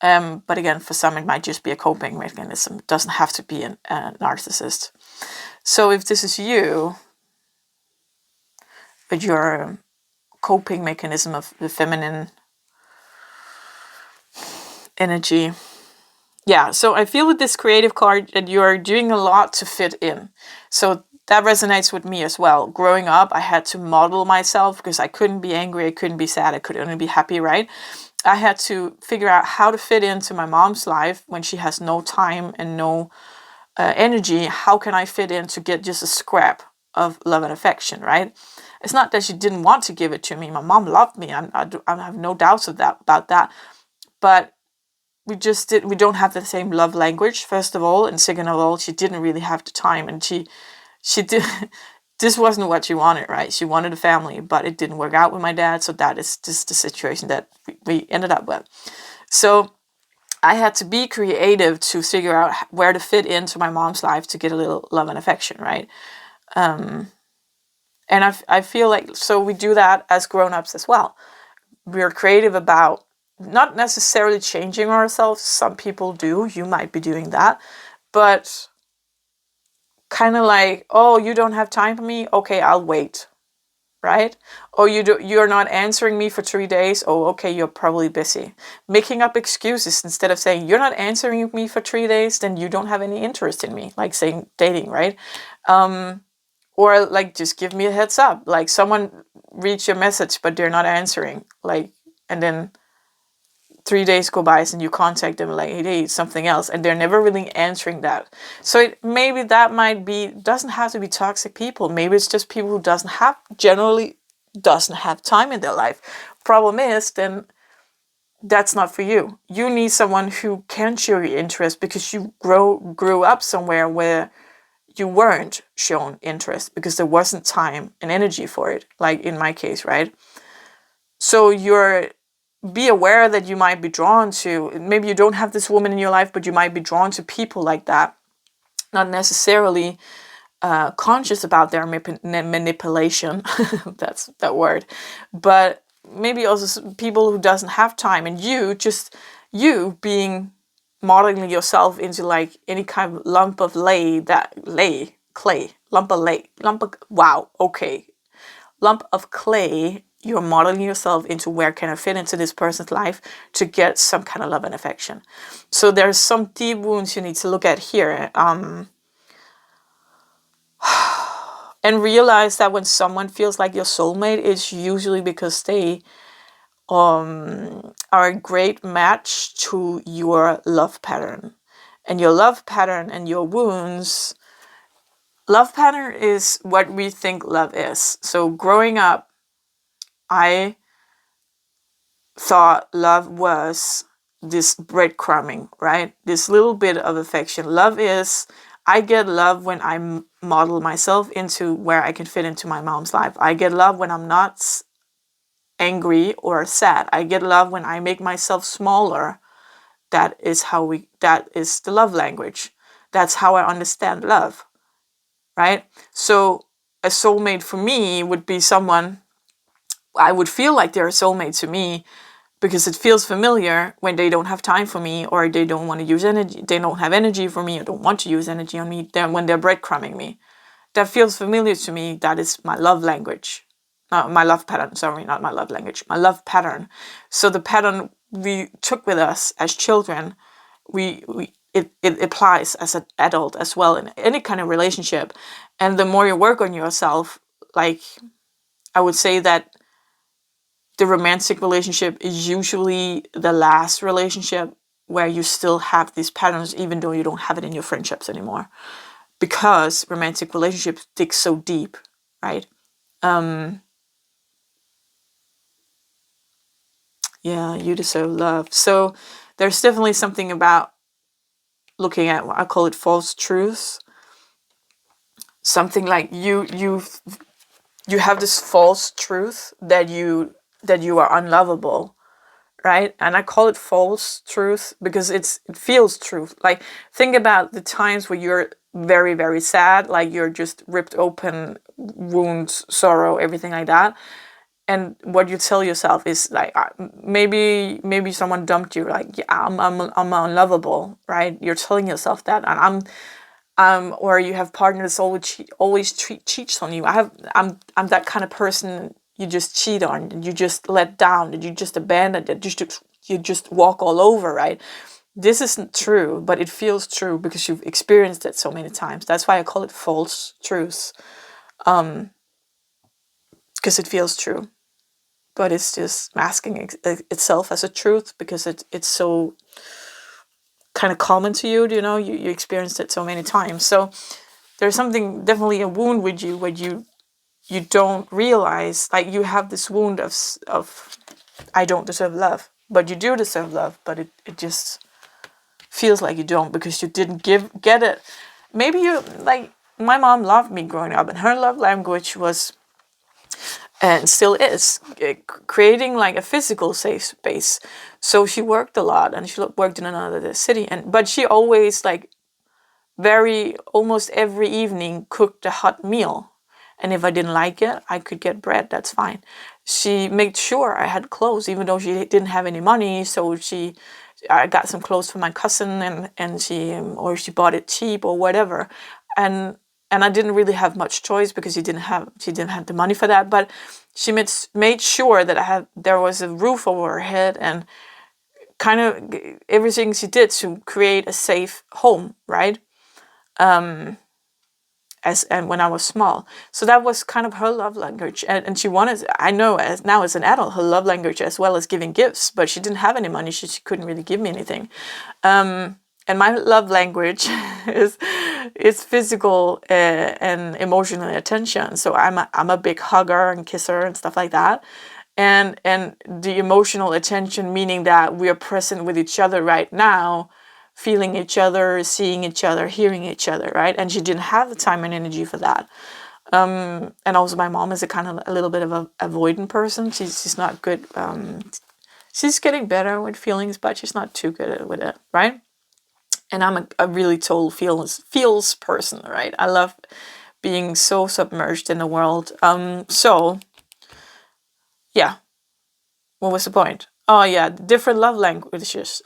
But again, for some it might just be a coping mechanism. It doesn't have to be a narcissist. So if this is you, but your coping mechanism of the feminine energy. Yeah, so I feel with this creative card that you're doing a lot to fit in. So that resonates with me as well. Growing up, I had to model myself because I couldn't be angry, I couldn't be sad, I could only be happy, right? I had to figure out how to fit into my mom's life when she has no time and no energy. How can I fit in to get just a scrap of love and affection, right? It's not that she didn't want to give it to me. My mom loved me. I have no doubts about that. But we don't have the same love language, first of all, and second of all, she didn't really have the time, and she did this wasn't what she wanted, right? She wanted a family, but it didn't work out with my dad, so that is just the situation that we ended up with. So I had to be creative to figure out where to fit into my mom's life to get a little love and affection, right? And I feel like, so we do that as grown-ups as well. We're creative about not necessarily changing ourselves. Some people do. You might be doing that. But kind of like, oh, you don't have time for me? Okay, I'll wait. Right? Oh, you're not answering me for 3 days. Oh, okay, you're probably busy. Making up excuses instead of saying, you're not answering me for 3 days, then you don't have any interest in me. Like saying dating, right? Or like, just give me a heads up. Like, someone reads your message, but they're not answering. Like, and then 3 days go by and you contact them like, hey, it's something else, and they're never really answering that. So maybe that might be, doesn't have to be toxic people. Maybe it's just people who generally doesn't have time in their life. Problem is, then that's not for you. You need someone who can show you interest because you grew up somewhere where you weren't shown interest because there wasn't time and energy for it, like in my case, right? So be aware that you might be drawn to, maybe you don't have this woman in your life, but you might be drawn to people like that. Not necessarily conscious about their manipulation, that's that word, but maybe also people who doesn't have time, and you being modeling yourself into like any kind of lump of lump of clay. You're modeling yourself into where can I fit into this person's life to get some kind of love and affection. So there's some deep wounds you need to look at here. And realize that when someone feels like your soulmate, it's usually because they are a great match to your love pattern. And your love pattern and your wounds. Love pattern is what we think love is. So growing up, I thought love was this breadcrumbing, right? This little bit of affection. I get love when I model myself into where I can fit into my mom's life. I get love when I'm not angry or sad. I get love when I make myself smaller. That is the love language. That's how I understand love, right? So a soulmate for me would be someone, I would feel like they're a soulmate to me because it feels familiar when they don't have time for me, or they don't want to use energy, they don't have energy for me, or don't want to use energy on me, then when they're breadcrumbing me. That feels familiar to me. That is my love language. My love pattern, sorry, not my love language, my love pattern. So the pattern we took with us as children, it applies as an adult as well in any kind of relationship. And the more you work on yourself, like I would say that the romantic relationship is usually the last relationship where you still have these patterns, even though you don't have it in your friendships anymore, because romantic relationships dig so deep, right? Yeah, you deserve love. So there's definitely something about looking at, I call it false truths. Something like you have this false truth that you are unlovable, right? And I call it false truth because it feels true. Like, think about the times where you're very, very sad, like you're just ripped open, wounds, sorrow, everything like that. And what you tell yourself is like, maybe someone dumped you, like, yeah, I'm unlovable, right? You're telling yourself that, and or you have partners always cheats on you. I'm that kind of person you just cheat on, you just let down, that you just abandon, that you just walk all over, right? This isn't true, but it feels true because you've experienced it so many times. That's why I call it false truths, because it feels true, but it's just masking itself as a truth because it's so kind of common to you. You know, you experienced it so many times. So there's something, definitely a wound with you where you don't realize, like, you have this wound of I don't deserve love, but you do deserve love, but it just feels like you don't because you didn't get it. Maybe you, like, my mom loved me growing up, and her love language was and still is, creating like a physical safe space. So she worked a lot, and she worked in another city, but she always like almost every evening cooked a hot meal. And if I didn't like it, I could get bread, that's fine. She made sure I had clothes, even though she didn't have any money. So I got some clothes from my cousin, and she bought it cheap or whatever. And I didn't really have much choice because she didn't have the money for that. But she made sure that there was a roof over her head, and kind of everything she did to create a safe home, right? And when I was small. So that was kind of her love language. And she wanted, I know as an adult, her love language as well as giving gifts, but she didn't have any money. She couldn't really give me anything. And my love language is physical and emotional attention. So I'm a big hugger and kisser and stuff like that. And the emotional attention, meaning that we are present with each other right now, feeling each other, seeing each other, hearing each other, right? And she didn't have the time and energy for that. And also my mom is a little bit of a avoidant person. She's not good. She's getting better with feelings, but she's not too good with it, right? And I'm a really total feels person, right? I love being so submerged in the world. So yeah, what was the point? Oh yeah, different love languages.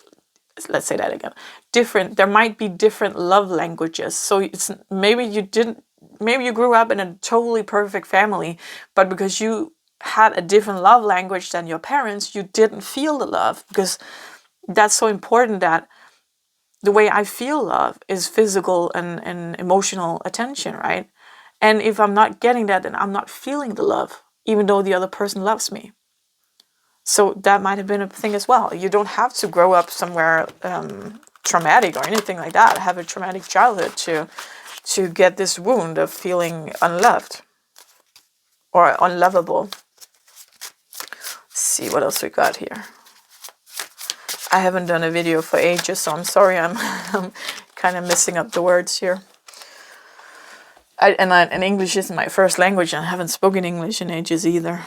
Let's say that again. There might be different love languages. So it's maybe you grew up in a totally perfect family, but because you had a different love language than your parents, you didn't feel the love, because that's so important. That the way I feel love is physical and emotional attention, right? And if I'm not getting that, then I'm not feeling the love, even though the other person loves me. So that might have been a thing as well. You don't have to grow up somewhere traumatic or anything like that, have a traumatic childhood to get this wound of feeling unloved or unlovable. Let's see what else we got here. I haven't done a video for ages, so I'm sorry I'm kind of messing up the words here. And English isn't my first language, and I haven't spoken English in ages either.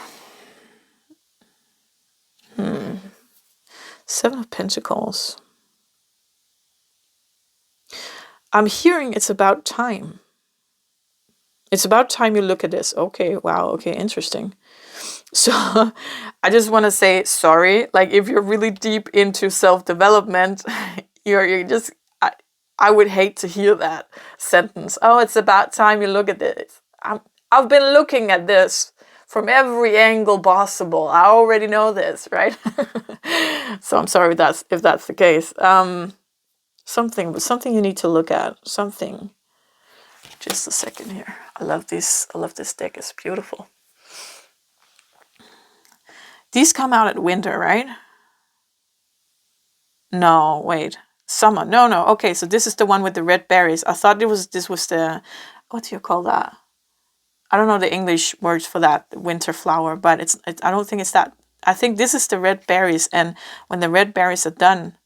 Seven of Pentacles. I'm hearing it's about time. It's about time you look at this. Okay, wow, okay, interesting. So I just want to say sorry. Like, if you're really deep into self-development, you're just, I would hate to hear that sentence. Oh, it's about time you look at this. I've been looking at this from every angle possible. I already know this, right? So I'm sorry if that's the case. Something you need to look at. Something. Just a second here. I love this deck. It's beautiful. These come out at winter, right? No, wait. Summer. No. Okay, so this is the one with the red berries. I thought this was the, what do you call that? I don't know the English words for that winter flower, but I don't think it's that. I think this is the red berries, and when the red berries are done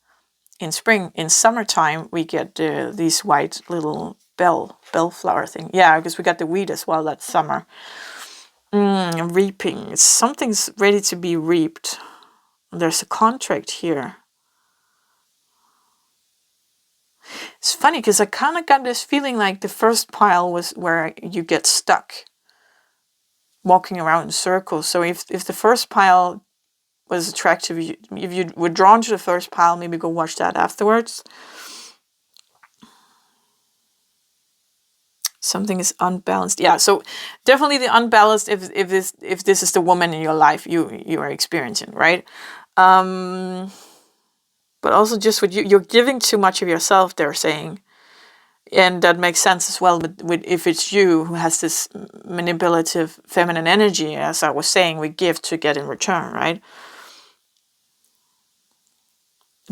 in spring, in summertime, we get these white little bellflower thing. Yeah, because we got the wheat as well that summer. Reaping. Something's ready to be reaped. There's a contract here. It's funny because I kind of got this feeling like the first pile was where you get stuck walking around in circles. So if the first pile was attractive, if you were drawn to the first pile, maybe go watch that afterwards. Something is unbalanced. Yeah, so definitely the unbalanced if this is the woman in your life you are experiencing, right? But also just with you're giving too much of yourself, they're saying. And that makes sense as well with if it's you who has this manipulative feminine energy, as I was saying, we give to get in return, right?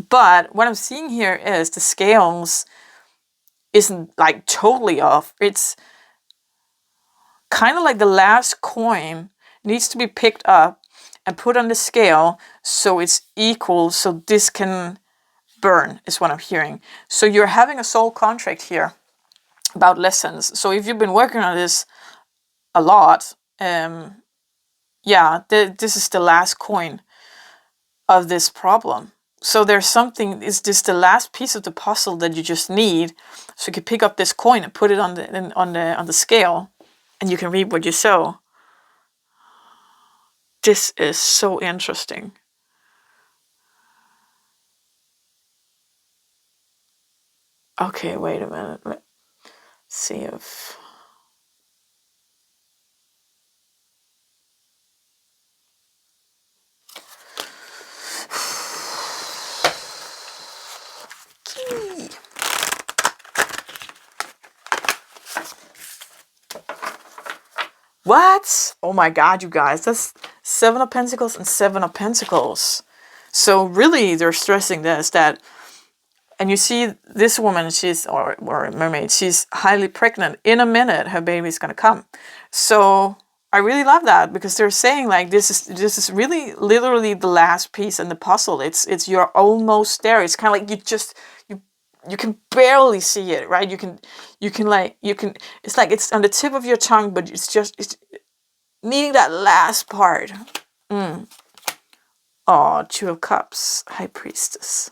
But what I'm seeing here is the scales isn't like totally off. It's kind of like the last coin needs to be picked up and put on the scale so it's equal, so this can burn, is what I'm hearing. So you're having a soul contract here about lessons. So if you've been working on this a lot, yeah, this is the last coin of this problem. So there's something, is this the last piece of the puzzle that you just need? So you can pick up this coin and put it on the scale, and you can reap what you sow. This is so interesting. Okay, wait a minute. Let's see if... What? Oh my God, you guys. That's 7 of Pentacles and 7 of Pentacles. So really, they're stressing this, that... And you see this woman, or mermaid, she's highly pregnant. In a minute, her baby's going to come. So I really love that, because they're saying like, this is really literally the last piece in the puzzle. It's you're almost there. It's kind of like you can barely see it, right? You can it's like it's on the tip of your tongue, but it's needing that last part. Oh, 2 of Cups, High Priestess.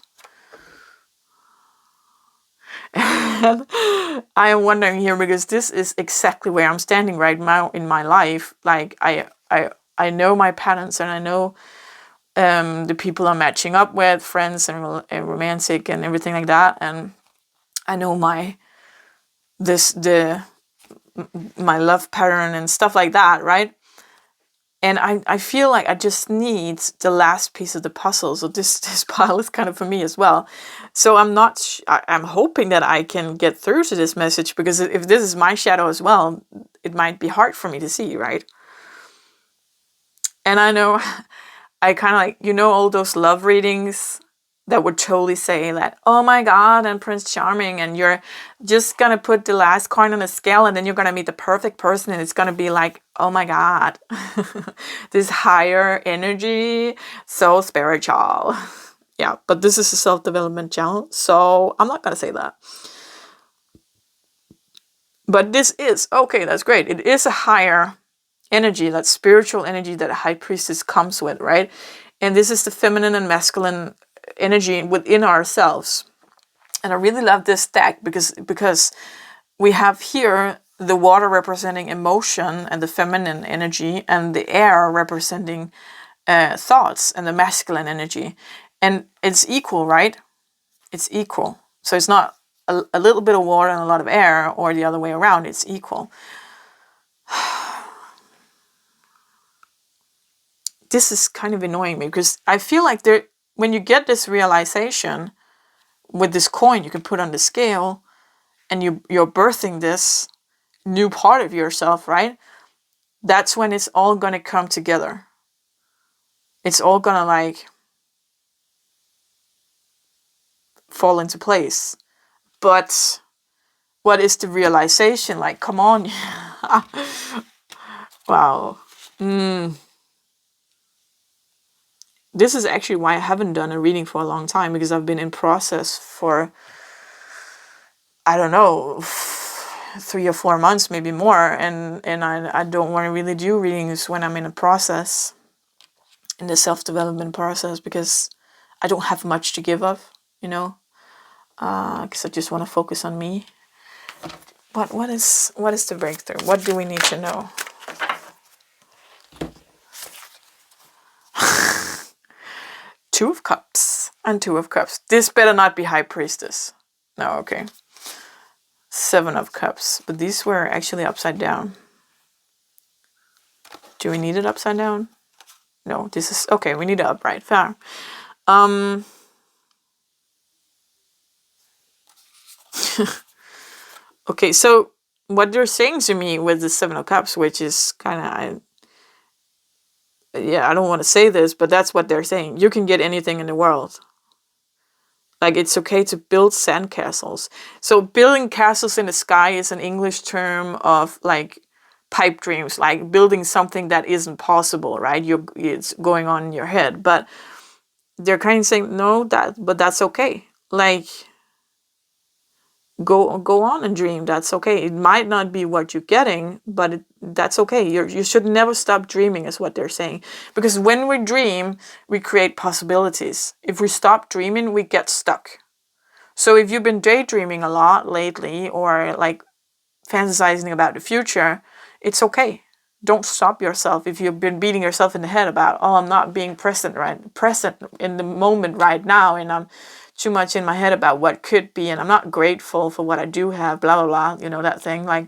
And I am wondering here, because this is exactly where I'm standing right now in my life. Like I know my patterns, and I know the people I'm matching up with, friends and romantic and everything like that. And I know my love pattern and stuff like that, right? And I feel like I just need the last piece of the puzzle. So this pile is kind of for me as well. So I'm hoping that I can get through to this message, because if this is my shadow as well, it might be hard for me to see, right? And I know I kind of like, all those love readings that would totally say that, oh my God, and Prince Charming, and you're just going to put the last coin on the scale, and then you're going to meet the perfect person, and it's going to be like, oh my God, this higher energy, so spiritual. Yeah, but this is a self-development channel, so I'm not going to say that. But this is, okay, that's great. It is a higher energy, that spiritual energy that a High Priestess comes with, right? And this is the feminine and masculine energy within ourselves. And I really love this deck, because we have here the water representing emotion and the feminine energy, and the air representing thoughts and the masculine energy. And it's equal, right? It's equal. So it's not a little bit of water and a lot of air, or the other way around. It's equal. This is kind of annoying me, because I feel like when you get this realization with this coin you can put on the scale, and you're birthing this new part of yourself, right? That's when it's all going to come together. It's all going to like fall into place. But what is the realization? Like, come on. Wow. This is actually why I haven't done a reading for a long time, because I've been in process for, I don't know, 3 or 4 months, maybe more. And I don't want to really do readings when I'm in a process, in the self-development process, because I don't have much to give up, because I just want to focus on me. But what is the breakthrough? What do we need to know? Two of Cups and 2 of Cups. This better not be High Priestess. No, okay. 7 of Cups. But these were actually upside down. Do we need it upside down? No, this is... Okay, we need it upright. Fair. Okay, so what they're saying to me with the 7 of Cups, which is kind of... I don't want to say this, but that's what they're saying. You can get anything in the world. Like, it's okay to build sandcastles. So building castles in the sky is an English term of like pipe dreams, like building something that isn't possible, right? It's going on in your head. But they're kind of saying, no, but that's okay. Like, go on and dream. That's okay. It might not be what you're getting, but that's okay. You should never stop dreaming, is what they're saying. Because when we dream, we create possibilities. If we stop dreaming, we get stuck. So if you've been daydreaming a lot lately, or like fantasizing about the future, it's okay. Don't stop yourself. If you've been beating yourself in the head about, oh, I'm not being present in the moment right now, and I'm too much in my head about what could be, and I'm not grateful for what I do have, blah blah blah, that thing. Like,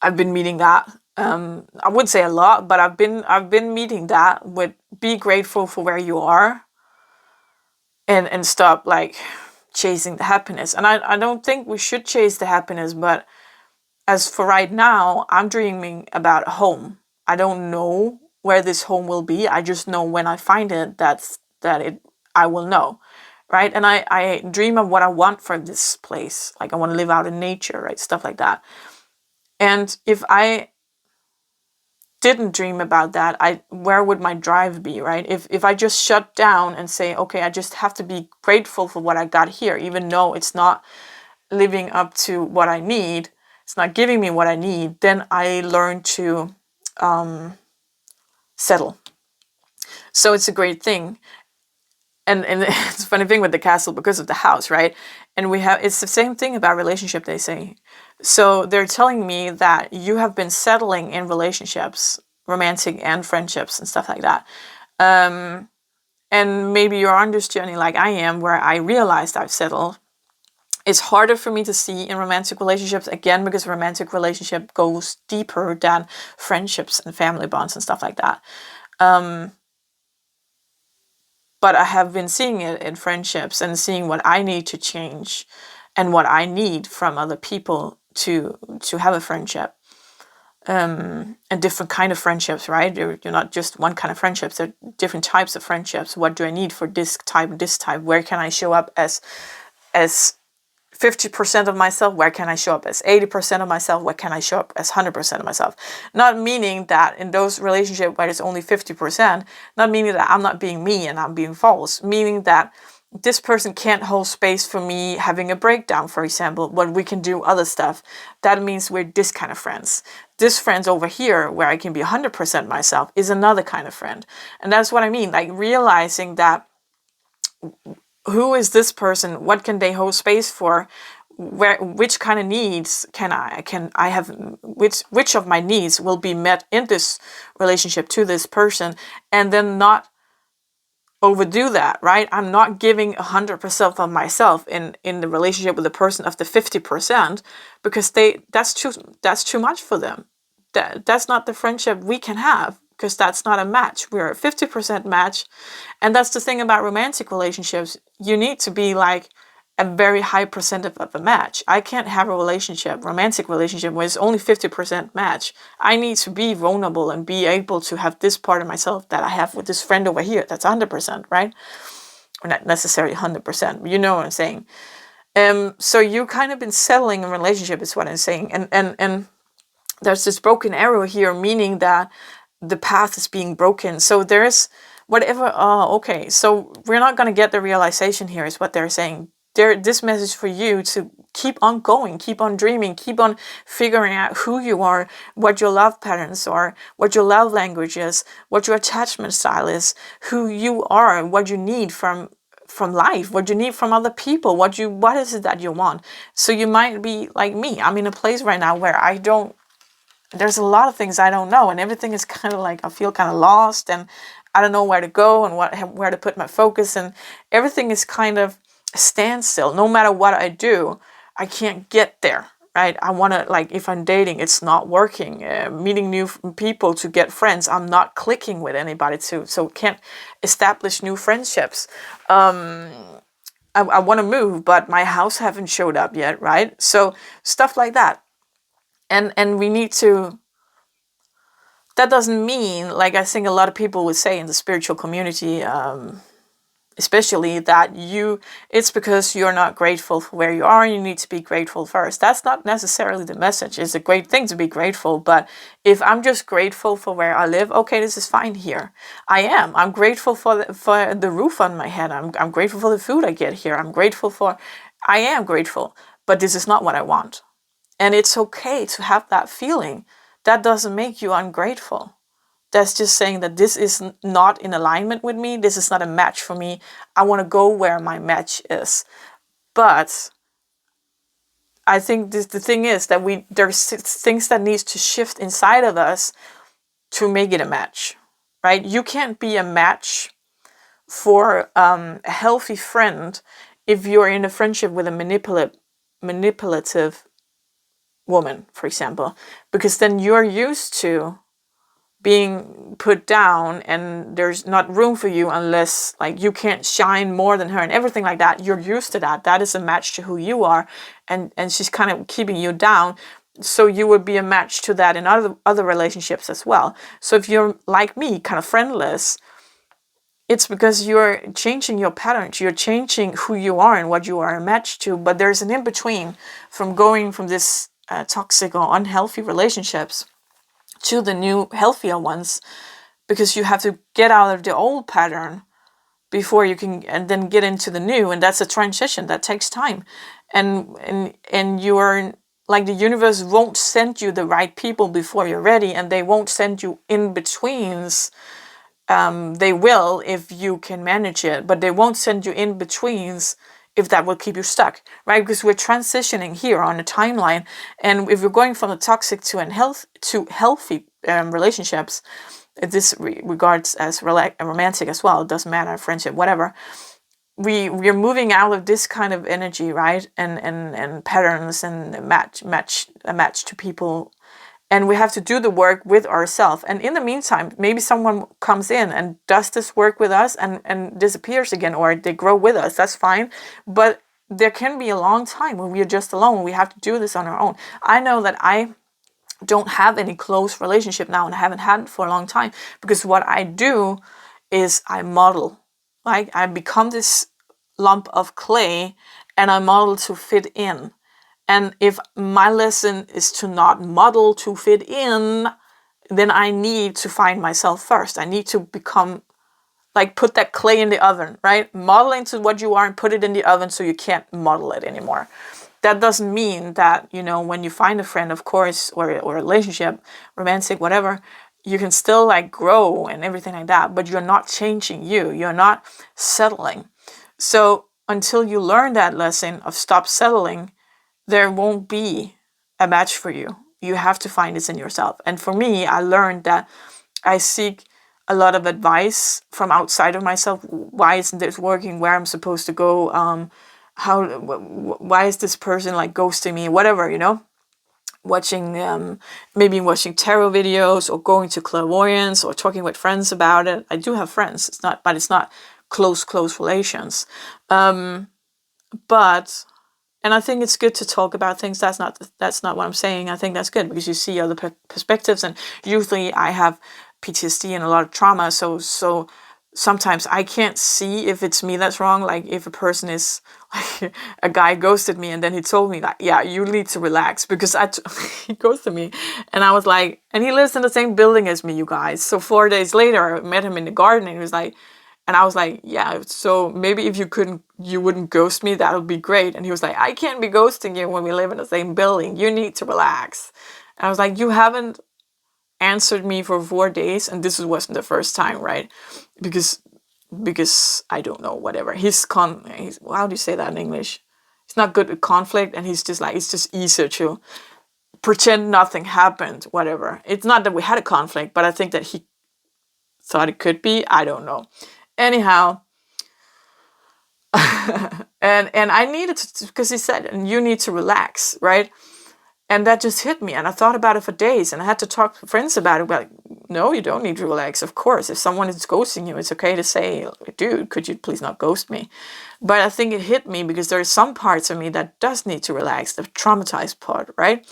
I've been meeting that. I would say a lot, but I've been meeting that with, be grateful for where you are, and stop like chasing the happiness. And I don't think we should chase the happiness, but as for right now, I'm dreaming about a home. I don't know where this home will be. I just know when I find it, I will know, right? And I dream of what I want for this place. Like, I want to live out in nature, right? Stuff like that. And if I didn't dream about that, where would my drive be, right? If I just shut down and say, okay, I just have to be grateful for what I got here, even though it's not living up to what I need, it's not giving me what I need, then I learn to settle. So it's a great thing. And it's a funny thing with the castle because of the house, right? And it's the same thing about relationship, they say. So they're telling me that you have been settling in relationships, romantic and friendships and stuff like that. And maybe you're on this journey like I am, where I realized I've settled. It's harder for me to see in romantic relationships, again, because romantic relationship goes deeper than friendships and family bonds and stuff like that. But I have been seeing it in friendships and seeing what I need to change and what I need from other people to have a friendship. And different kind of friendships, right? You're not just one kind of friendships. There are different types of friendships. What do I need for this type? Where can I show up as 50% of myself? Where can I show up as 80% of myself? Where can I show up as 100% of myself? Not meaning that in those relationships where it's only 50%, not meaning that I'm not being me and I'm being false, meaning that this person can't hold space for me having a breakdown, for example, when we can do other stuff. That means we're this kind of friends. This friends over here, where I can be 100% myself, is another kind of friend. And that's what I mean, like realizing that, who is this person? What can they hold space for? Which kind of needs can I have? Which of my needs will be met in this relationship to this person, and then not overdo that, right? I'm not giving 100% of myself in the relationship with the person of the 50%, because that's too much for them. That's not the friendship we can have, because that's not a match. We're a 50% match. And that's the thing about romantic relationships. You need to be like a very high percentage of a match. I can't have a romantic relationship, where it's only 50% match. I need to be vulnerable and be able to have this part of myself that I have with this friend over here. That's 100%, right? Or not necessarily 100%. You know what I'm saying? So you kind of been settling in a relationship, is what I'm saying. And there's this broken arrow here, meaning that the path is being broken. So there's whatever. Oh, okay. So we're not going to get the realization here, is what they're saying. This message for you to keep on going, keep on dreaming, keep on figuring out who you are, what your love patterns are, what your love language is, what your attachment style is, who you are, what you need from life, what you need from other people, what is it that you want. So you might be like me. I'm in a place right now where there's a lot of things I don't know, and everything is kind of like, I feel kind of lost, and I don't know where to go and where to put my focus, and everything is kind of a standstill. No matter what I do, I can't get there, right? I want to, like, if I'm dating, it's not working. Meeting new people to get friends, I'm not clicking with anybody so can't establish new friendships. I want to move, but my house haven't showed up yet, right? So stuff like that. And we need to, that doesn't mean, like I think a lot of people would say in the spiritual community, especially, that it's because you're not grateful for where you are and you need to be grateful first. That's not necessarily the message. It's a great thing to be grateful, but if I'm just grateful for where I live, okay, this is fine here. I'm grateful for the roof on my head. I'm grateful for the food I get here. I am grateful. but this is not what I want. And it's okay to have that feeling. That doesn't make you ungrateful. That's just saying that this is not in alignment with me. This is not a match for me. I want to go where my match is. But I think the thing is that there's things that needs to shift inside of us to make it a match, right? You can't be a match for a healthy friend if you're in a friendship with a manipulative woman, for example, because then you're used to being put down and there's not room for you unless like you can't shine more than her and everything like that. You're used to that. That is a match to who you are, and she's kind of keeping you down. So you would be a match to that in other relationships as well. So if you're like me, kind of friendless, it's because you're changing your patterns. You're changing who you are and what you are a match to. But there's an in-between from going from this toxic or unhealthy relationships to the new healthier ones, because you have to get out of the old pattern before you can, and then get into the new, and that's a transition that takes time. And you're like, the universe won't send you the right people before you're ready, and they won't send you in betweens. They will if you can manage it, but they won't send you in betweens if that will keep you stuck, right? Because we're transitioning here on a timeline, and if we're going from the toxic to healthy relationships, this regards as romantic as well. It doesn't matter, friendship, whatever. We're moving out of this kind of energy, right? And patterns and a match to people. And we have to do the work with ourselves. And in the meantime, maybe someone comes in and does this work with us and disappears again, or they grow with us. That's fine. But there can be a long time when we are just alone. We have to do this on our own. I know that I don't have any close relationship now, and I haven't had it for a long time, because what I do is I model. Like, I become this lump of clay and I model to fit in. And if my lesson is to not model to fit in, then I need to find myself first. I need to become, like, put that clay in the oven, right? Model into what you are and put it in the oven so you can't model it anymore. That doesn't mean that, when you find a friend, of course, or a relationship, romantic, whatever, you can still like grow and everything like that, but you're not changing you. You're not settling. So until you learn that lesson of stop settling, there won't be a match for you. You have to find this in yourself. And for me, I learned that I seek a lot of advice from outside of myself. Why isn't this working? Where I'm supposed to go? Why is this person like ghosting me? Whatever, watching watching tarot videos, or going to clairvoyance, or talking with friends about it. I do have friends. It's not close relations. But and I think it's good to talk about things. That's not what I'm saying. I think that's good because you see other perspectives, and usually I have PTSD and a lot of trauma, so sometimes I can't see if it's me that's wrong. Like, if a person is like, a guy ghosted me and then he told me that, yeah, you need to relax, because he ghosted me, and I was like, and he lives in the same building as me, you guys. So 4 days later, I met him in the garden, and he was like, and I was like, yeah, so maybe if you wouldn't ghost me, that would be great. And he was like, I can't be ghosting you when we live in the same building. You need to relax. And I was like, you haven't answered me for 4 days, and this wasn't the first time, right? Because I don't know, whatever. He's how do you say that in English? He's not good with conflict, and he's just like, it's just easier to pretend nothing happened, whatever. It's not that we had a conflict, but I think that he thought it could be. I don't know. Anyhow, and I needed to, because he said, and you need to relax, right? And that just hit me, and I thought about it for days, and I had to talk to friends about it. Like, no, you don't need to relax. Of course, if someone is ghosting you, it's okay to say, dude, could you please not ghost me? But I think it hit me because there are some parts of me that does need to relax, the traumatized part, right?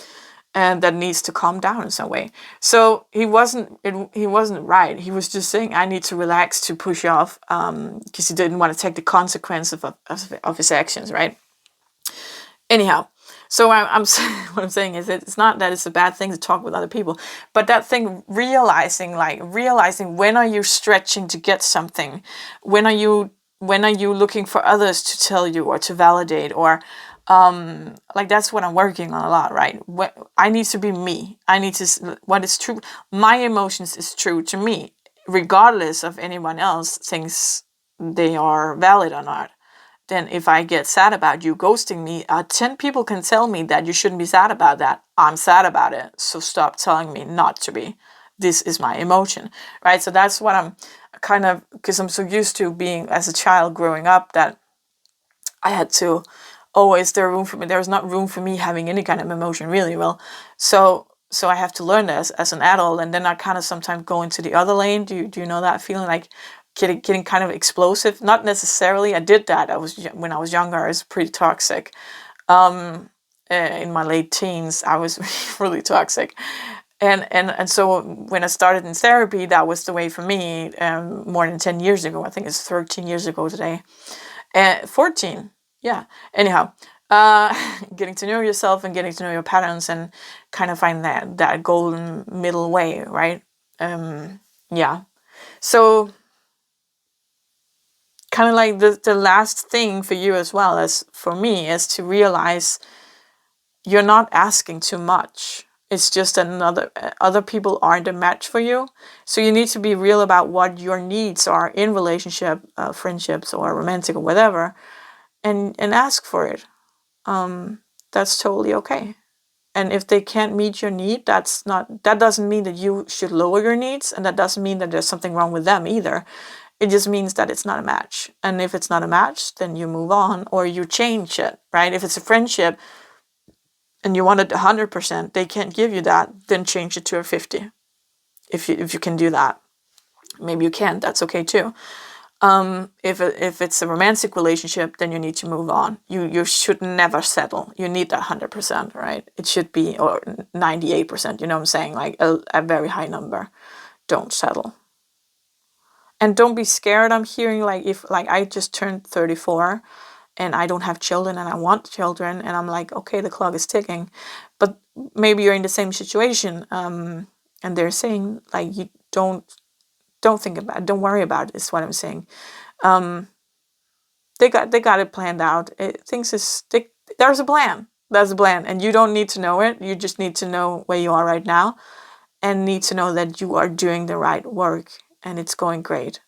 And that needs to calm down in some way. So he wasn't right. He was just saying, I need to relax to push off, because he didn't want to take the consequence of his actions, right? Anyhow, so I'm what I'm saying is that it's not that it's a bad thing to talk with other people, but that thing, realizing when are you stretching to get something, when are you looking for others to tell you or to validate, or Like that's what I'm working on a lot, right? I need to be me. I need to, what is true, my emotions is true to me, regardless of anyone else thinks they are valid or not. Then if I get sad about you ghosting me, 10 people can tell me that you shouldn't be sad about that. I'm sad about it. So stop telling me not to be. This is my emotion, right? So that's what I'm kind of, because I'm so used to being as a child growing up that I had to, oh, is there room for me? There's not room for me having any kind of emotion, really. Well, so I have to learn this as an adult, and then I kind of sometimes go into the other lane. Do you know that feeling, like getting kind of explosive? Not necessarily. I did that. When I was younger, I was pretty toxic. In my late teens, I was really toxic. And so when I started in therapy, that was the way for me, more than 10 years ago. I think it's 13 years ago today. 14, yeah. Anyhow, getting to know yourself and getting to know your patterns and kind of find that golden middle way, right? Yeah. So kind of like the last thing for you as well as for me is to realize you're not asking too much. It's just other people aren't a match for you. So you need to be real about what your needs are in relationship, friendships, or romantic, or whatever, and ask for it. That's totally okay. And if they can't meet your need, that doesn't mean that you should lower your needs, and that doesn't mean that there's something wrong with them either. It just means that it's not a match. And if it's not a match, then you move on or you change it, right? If it's a friendship and you want it 100%, they can't give you that, then change it to a 50. If you can do that. Maybe you can't, that's okay too. If it's a romantic relationship, then you need to move on. You should never settle. You need that 100%, right? It should be, or 98%. You know what I'm saying? Like a very high number. Don't settle. And don't be scared. I'm hearing like, if like I just turned 34 and I don't have children and I want children, and I'm like, okay, the clock is ticking, but maybe you're in the same situation, and they're saying like, you don't think about it, don't worry about it, is what I'm saying. They got it planned out. There's a plan. There's a plan, and you don't need to know it. You just need to know where you are right now, and need to know that you are doing the right work, and it's going great.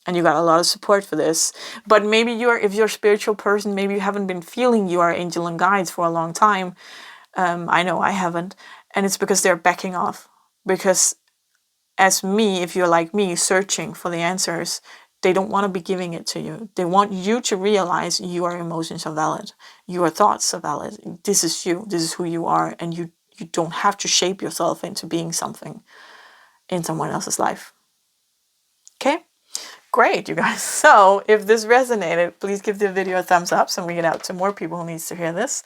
And you got a lot of support for this. But maybe if you're a spiritual person, maybe you haven't been feeling your angel and guides for a long time. I know I haven't, and it's because they're backing off. Because as me, if you're like me, searching for the answers, they don't want to be giving it to you. They want you to realize your emotions are valid. Your thoughts are valid. This is you. This is who you are. And you don't have to shape yourself into being something in someone else's life. Okay? Great, you guys. So if this resonated, please give the video a thumbs up so we get out to more people who needs to hear this.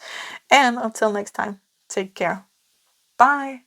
And until next time, take care. Bye.